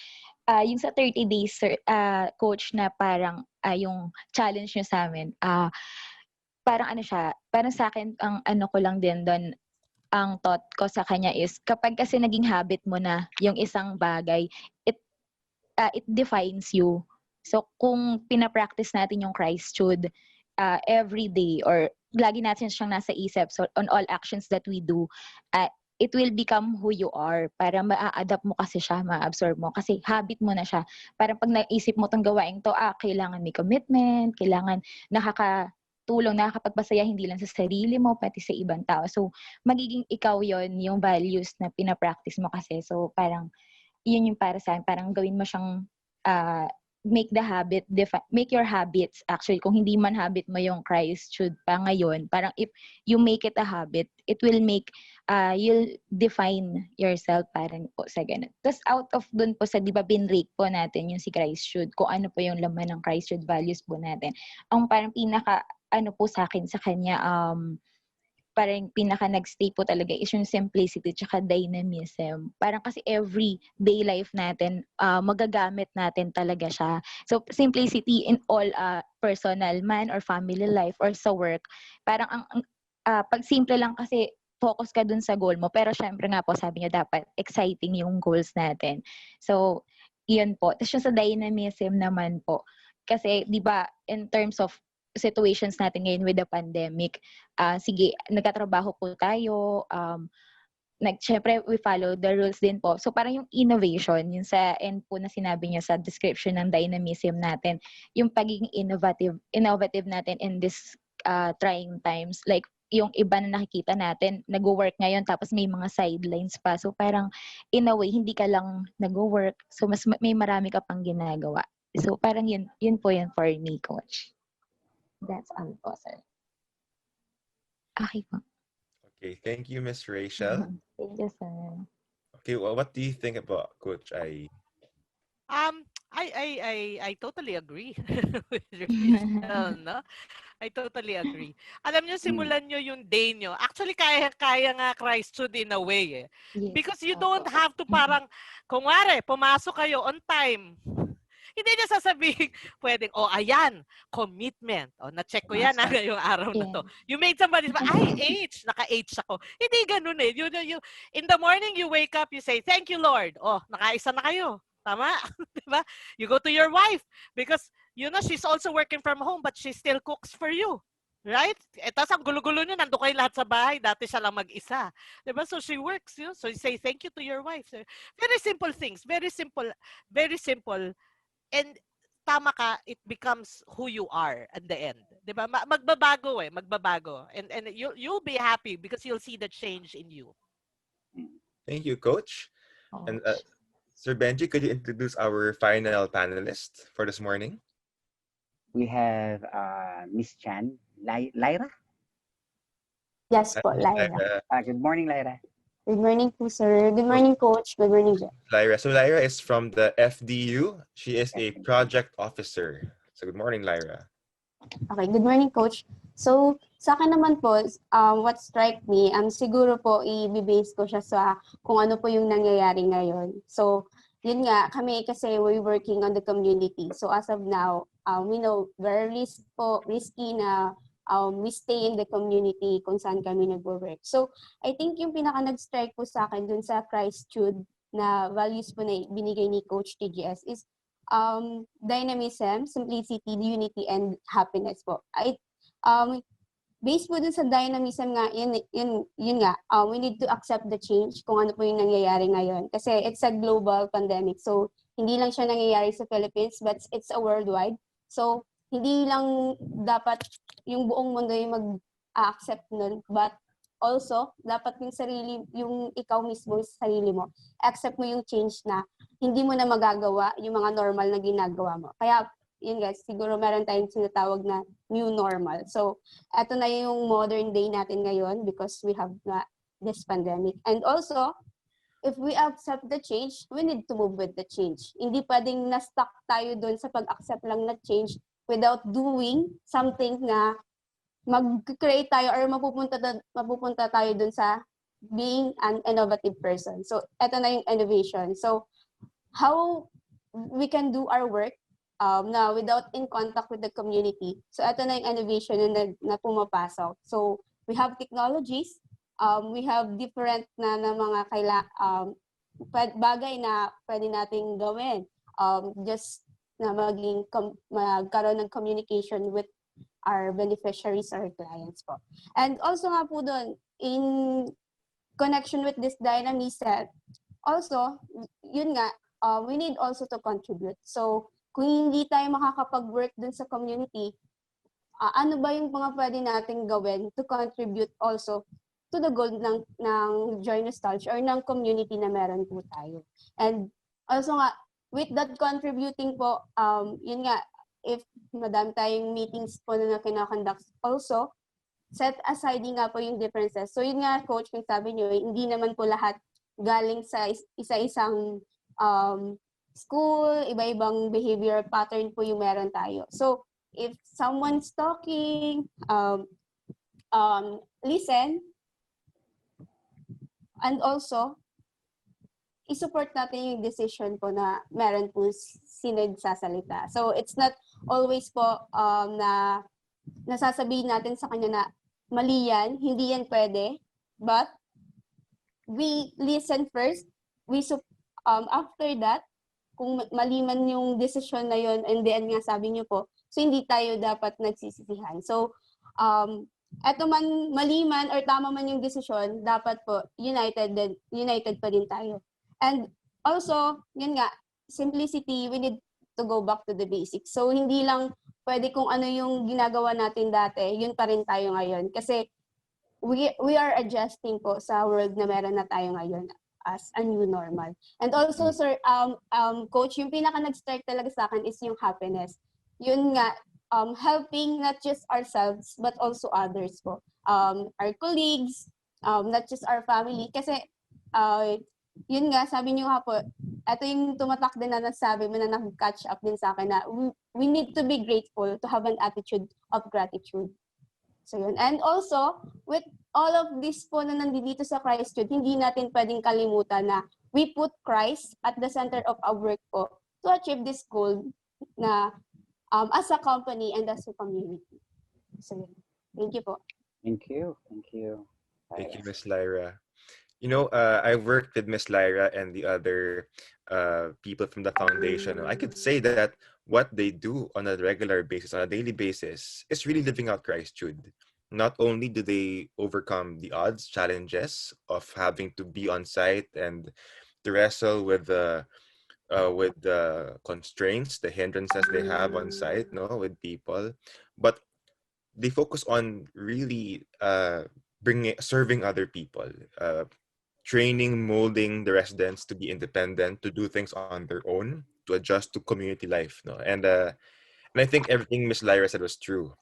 S6: yung sa 30 days, Coach, na parang yung challenge nyo sa amin, parang ano siya, parang sa akin, ang ano ko lang din doon, ang thought ko sa kanya is, kapag kasi naging habit mo na yung isang bagay, it defines you. So kung pinapractice natin yung Christude, every day or lagi natin siyang nasa isip. So on all actions that we do, it will become who you are. Para ma-adapt mo kasi siya, ma-absorb mo. Kasi habit mo na siya. Parang pag naisip mo tong gawain to, kailangan may commitment, kailangan nakakatulong, nakakapagpasaya hindi lang sa sarili mo, pati sa ibang tao. So, magiging ikaw yon yung values na pinapractice mo kasi. So, parang, yun yung para sa akin. Parang gawin mo siyang make your habits actually kung hindi man habit mo yung Christude pa ngayon, parang if you make it a habit, it will make you'll define yourself parang po sa ganun. Tapos out of dun po sa, di ba binrake po natin yung si Christude, kung ano po yung laman ng Christude values po natin. Ang parang pinaka ano po sa akin sa kanya parang pinaka nagstay po talaga is yung simplicity tsaka dynamism. Parang kasi everyday life natin, magagamit natin talaga siya. So, simplicity in all personal man or family life or sa work. Parang pag simple lang kasi focus ka dun sa goal mo. Pero syempre nga po, sabi niyo dapat exciting yung goals natin. So, yun po. Tapos yung sa dynamism naman po. Kasi, di ba, in terms of situations natin ngayon with the pandemic, sige, nagkatrabaho po tayo, syempre we follow the rules din po. So parang yung innovation, yung sa end po na sinabi niya sa description ng dynamism natin, yung pagiging innovative natin in this trying times. Like yung iba na nakikita natin, nag-work ngayon tapos may mga sidelines pa. So parang in a way, hindi ka lang nag-work. So mas may marami ka pang ginagawa. So parang yun po yun for me, Coach. That's all po, sir. Okay po.
S1: Okay, thank you, Miss Rachel.
S6: Thank you, sir.
S1: Okay, well, what do you think about Coach I?
S2: I totally agree with Rachel, no? I totally agree. Alam nyo, simulan nyo yung day nyo. Actually, kaya nga Christude in a way eh.
S6: Yes,
S2: Because you
S6: opo.
S2: don't have to parang, kung wari, pumasok kayo on time. Hindi niya sasabihin, pwedeng, ayan, commitment. Na-check ko yan ngayong araw na to. You made somebody, H, naka-H ako. Hindi ganun eh. In the morning, you wake up, you say, thank you, Lord. Nakaisa na kayo. Tama? Diba? You go to your wife because, she's also working from home but she still cooks for you. Right? Tapos ang gulo-gulo nyo, nandun kayo lahat sa bahay. Dati siya lang mag-isa. Diba? So she works. So you say, thank you to your wife. Very simple things. Very simple. Very simple. And tama ka, it becomes who you are at the end. Diba? Magbabago eh. Magbabago. And you'll be happy because you'll see the change in you.
S1: Thank you, Coach. And Sir Benji, could you introduce our final panelist for this morning?
S3: We have Miss Chan, Lyra.
S7: Yes po, Lyra.
S3: Good morning, Lyra.
S7: Good morning po, sir. Good morning, Coach. Good morning, Jeff.
S1: Lyra. So Lyra is from the FDU. She is a project officer. So good morning, Lyra.
S7: Okay, good morning, Coach. So, sa akin naman po, what strike me, siguro po i-base ko siya sa kung ano po yung nangyayari ngayon. So, yun nga, kami kasi we're working on the community. So, as of now, we know very risky na we stay in the community kung saan kami nag-work. So, I think yung pinaka nag-strike po sa akin dun sa Christude na values po na binigay ni Coach TGS is dynamism, simplicity, unity, and happiness po. Based po dun sa dynamism nga, yun nga, we need to accept the change kung ano po yung nangyayari ngayon. Kasi it's a global pandemic. So, hindi lang siya nangyayari sa Philippines, but it's a worldwide. So, hindi lang dapat yung buong mundo yung mag-accept nun, but also, dapat yung ikaw mismo sa sarili mo, accept mo yung change na hindi mo na magagawa yung mga normal na ginagawa mo. Kaya, yun guys, siguro meron tayong sinatawag na new normal. So, eto na yung modern day natin ngayon because we have this pandemic. And also, if we accept the change, we need to move with the change. Hindi pwedeng na-stuck tayo doon sa pag-accept lang na change without doing something na mag-create tayo or mapupunta tayo dun sa being an innovative person. So, eto na yung innovation. So, how we can do our work na without in contact with the community. So, eto na yung innovation na pumapasok. So, we have technologies, we have different na mga bagay na pwede nating gawin. Just na magkaroon ng communication with our beneficiaries or clients po. And also nga po doon, in connection with this dynamism, also, yun nga, we need also to contribute. So, kung hindi tayo makakapag-work dun sa community, ano ba yung mga pwede nating gawin to contribute also to the goal ng Joy-Nostalg or ng community na meron po tayo. And also nga, with that contributing po, yun nga, if madami tayong meetings po na kinakonduct also, set aside nga po yung differences. So yun nga, Coach, kung sabi nyo, hindi naman po lahat galing sa isa-isang school, iba-ibang behavior pattern po yung meron tayo. So if someone's talking, listen, and also, i-support natin yung decision po na meron po sinagsasalita. So it's not always po na nasasabihin natin sa kanya na mali yan, hindi yan pwede, but we listen first, after that, kung mali man yung decision na yun, and then nga sabi niyo po, so hindi tayo dapat nagsisisihan. So, eto man, mali man or tama man yung decision, dapat po, united pa din tayo. And also, yun nga, simplicity, we need to go back to the basics. So, hindi lang pwede kung ano yung ginagawa natin dati, yun pa rin tayo ngayon. Kasi, we are adjusting po sa world na meron na tayo ngayon as a new normal. And also, sir, Coach, yung pinaka nag-start talaga sa akin is yung happiness. Yun nga, helping not just ourselves, but also others po. Our colleagues, not just our family. Kasi, yun nga, sabi niyo nga po, ito yung tumatak din na nasabi mo na nag-catch up din sa akin na we need to be grateful to have an attitude of gratitude. So yun. And also, with all of this po na nandito sa Christude, hindi natin pwedeng kalimutan na we put Christ at the center of our work po to achieve this goal na as a company and as a community. So yun. Thank you po.
S3: Thank you. Thank you.
S1: Thank you, Miss Lyra. You know, I worked with Miss Lyra and the other people from the foundation. I could say that what they do on a regular basis, on a daily basis, is really living out Christude. Not only do they overcome the odds, challenges of having to be on site and to wrestle with the constraints, the hindrances they have on site, no, with people, but they focus on really serving other people, training, molding the residents to be independent, to do things on their own, to adjust to community life. No? And I think everything Miss Lyra said was true.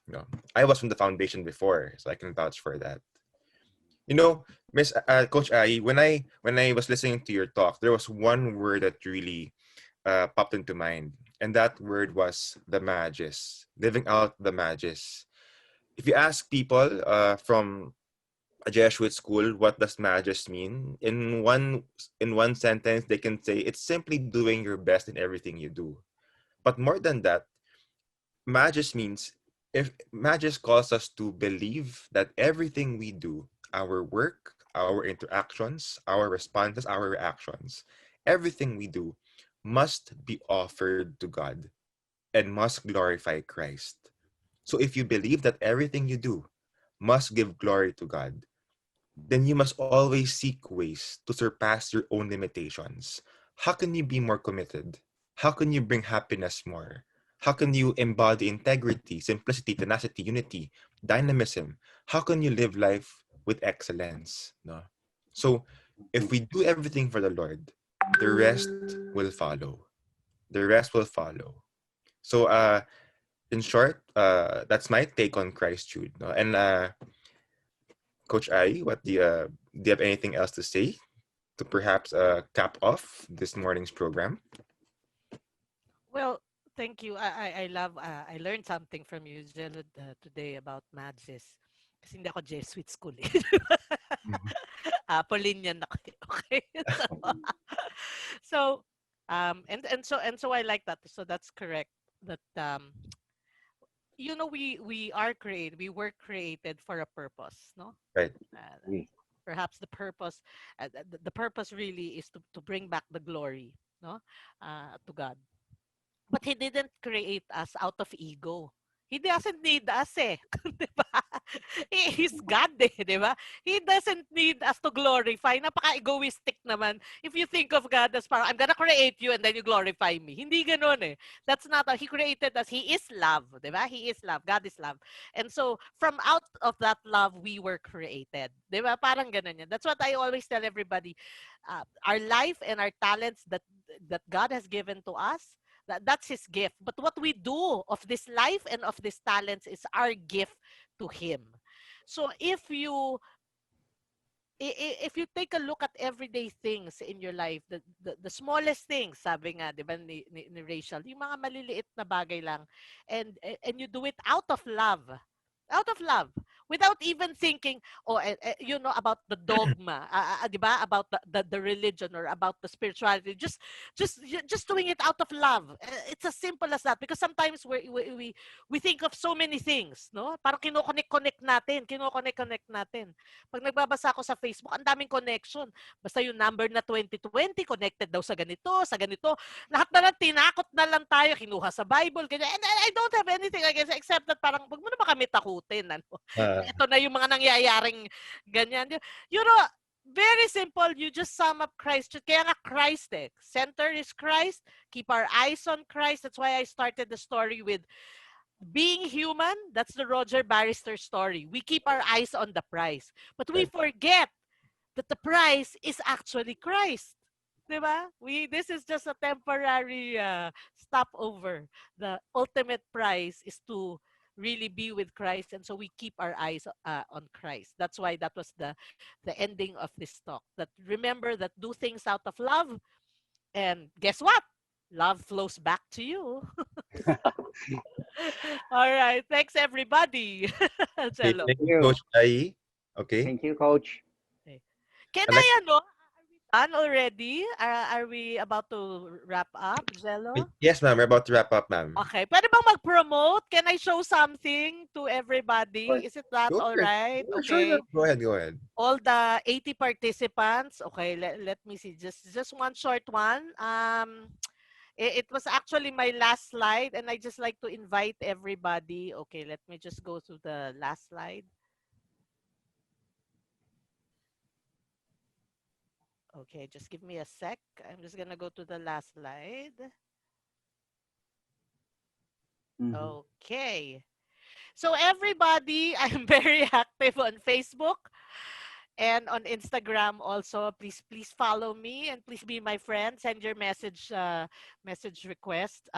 S1: I was from the foundation before, so I can vouch for that. Miss Coach Ai, when I was listening to your talk, there was one word that really popped into mind, and that word was the magis, living out the magis. If you ask people from a Jesuit school, what does magis mean? In one sentence, they can say it's simply doing your best in everything you do. But more than that, magis means, if magis calls us to believe that everything we do, our work, our interactions, our responses, our reactions, everything we do must be offered to God and must glorify Christ. So if you believe that everything you do must give glory to God, then you must always seek ways to surpass your own limitations. How can you be more committed? How can you bring happiness more? How can you embody integrity, simplicity, tenacity, unity, dynamism? How can you live life with excellence? No? So if we do everything for the Lord, the rest will follow. The rest will follow. So in short, that's my take on Christude. No? And Coach Ai, do you have anything else to say to perhaps cap off this morning's program?
S2: Well, thank you. I love, I learned something from you, Jello, today about Magis. Kasi hindi ako Jesuit school eh. Apollinian ako. Okay. So, so I like that. So that's correct. That we were created for a purpose, no?
S1: Right.
S2: Perhaps the purpose really is to bring back the glory, no, to God. But He didn't create us out of ego. He doesn't need us eh. Diba? He's God eh, di ba? He doesn't need us to glorify. Napaka-egoistic naman. If you think of God as parang, I'm gonna create you and then you glorify me. Hindi ganun eh. That's not how He created us. He is love, di ba? He is love. God is love. And so, from out of that love, we were created. Di ba? Parang ganun yan. That's what I always tell everybody. Our life and our talents that God has given to us, that's His gift. But what we do of this life and of these talents is our gift to Him. So if you take a look at everyday things in your life, the smallest things, sabi nga, di ba, ni Rachel, yung mga maliliit na bagay lang, and you do it out of love, without even thinking, about the dogma, di ba, about the religion or about the spirituality, just doing it out of love. It's as simple as that, because sometimes we think of so many things, no? Parang kinoconnect natin. Pag nagbabasa ako sa Facebook, ang daming connection. Basta yung number na 2020, connected daw sa ganito. Lahat na lang, tinakot na lang tayo, kinuha sa Bible, ganyan. And I don't have anything against, except that parang, wag mo na kami takutin. Ano? Ito na yung mga nangyayaring ganyan. You know, very simple. You just sum up Christ. Kaya nga Christ eh. Center is Christ. Keep our eyes on Christ. That's why I started the story with being human. That's the Roger Barrister story. We keep our eyes on the prize. But we forget that the prize is actually Christ. Diba? This is just a temporary stopover. The ultimate prize is to really be with Christ, and so we keep our eyes on Christ. That's why that was the ending of this talk. That remember that do things out of love, and guess what? Love flows back to you. All right. Thanks, everybody.
S1: Okay,
S2: Cello.
S1: thank
S3: Thank
S1: you,
S3: you.
S1: Coach Ai. Okay.
S3: Thank you, Coach.
S2: Okay. Can
S1: I'd like
S2: I, are we done already? Are we about to wrap up, Zello?
S1: Yes, ma'am. We're about to wrap up, ma'am.
S2: Okay. Pwede bang mag-promote? Can I show something to everybody? Is it that all
S1: Sure.
S2: right?
S1: Sure, ma'am.
S2: Okay.
S1: Go ahead. Go ahead.
S2: All the 80 participants. Okay, let me see. Just one short one. It was actually my last slide, and I just like to invite everybody. Okay, let me just go to the last slide. Okay, just give me a sec. I'm just gonna go to the last slide. Okay. So everybody, I'm very active on Facebook and on Instagram also. Please follow me, and please be my friend. Send your message request,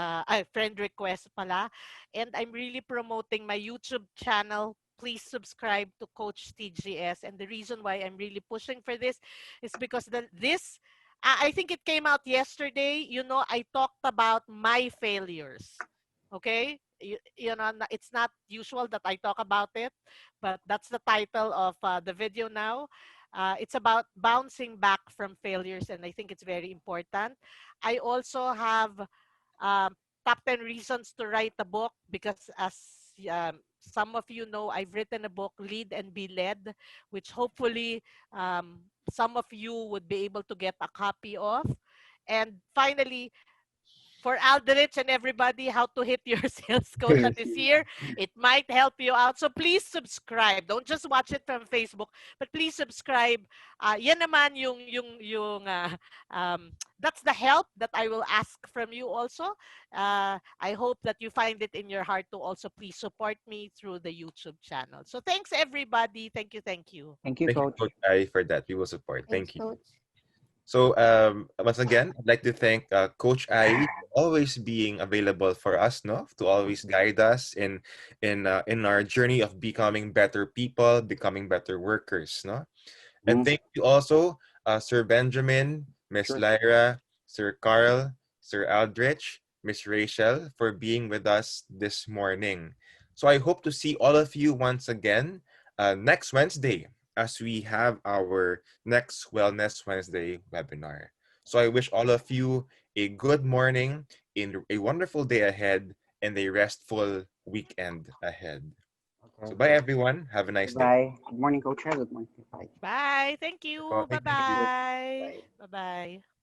S2: friend request pala. And I'm really promoting my YouTube channel. Please subscribe to Coach TGS. And the reason why I'm really pushing for this is because I think it came out yesterday. You know, I talked about my failures. Okay? It's not usual that I talk about it, but that's the title of the video now. It's about bouncing back from failures, and I think it's very important. I also have top 10 reasons to write a book, because as some of you know, I've written a book, Lead and Be Led, which hopefully some of you would be able to get a copy of. And finally, for Aldrich and everybody, how to hit your sales quota this year. It might help you out. So please subscribe. Don't just watch it from Facebook, but please subscribe. Yan naman that's the help that I will ask from you also. I hope that you find it in your heart to also please support me through the YouTube channel. So thanks, everybody. Thank you. Thank you.
S3: Thank you,
S1: Thank you,
S3: Coach.
S1: Coach Ai, for that. We will support.
S7: Thanks,
S1: Thank you.
S7: Coach.
S1: So once again, I'd like to thank Coach Ai for always being available for us, no, to always guide us in our journey of becoming better people, becoming better workers, no. And thank you also, Sir Benjamin, Miss
S3: Sure.
S1: Lyra, Sir Carl, Sir Aldrich, Miss Rachel, for being with us this morning. So I hope to see all of you once again next Wednesday, as we have our next Wellness Wednesday webinar. So I wish all of you a good morning, a wonderful day ahead, and a restful weekend ahead. So bye, everyone. Have a nice day.
S3: Bye. Good morning, Coach. Good morning. Bye.
S2: Bye. Thank you.
S1: Thank you.
S2: Bye-bye.
S3: Bye.
S2: Bye-bye.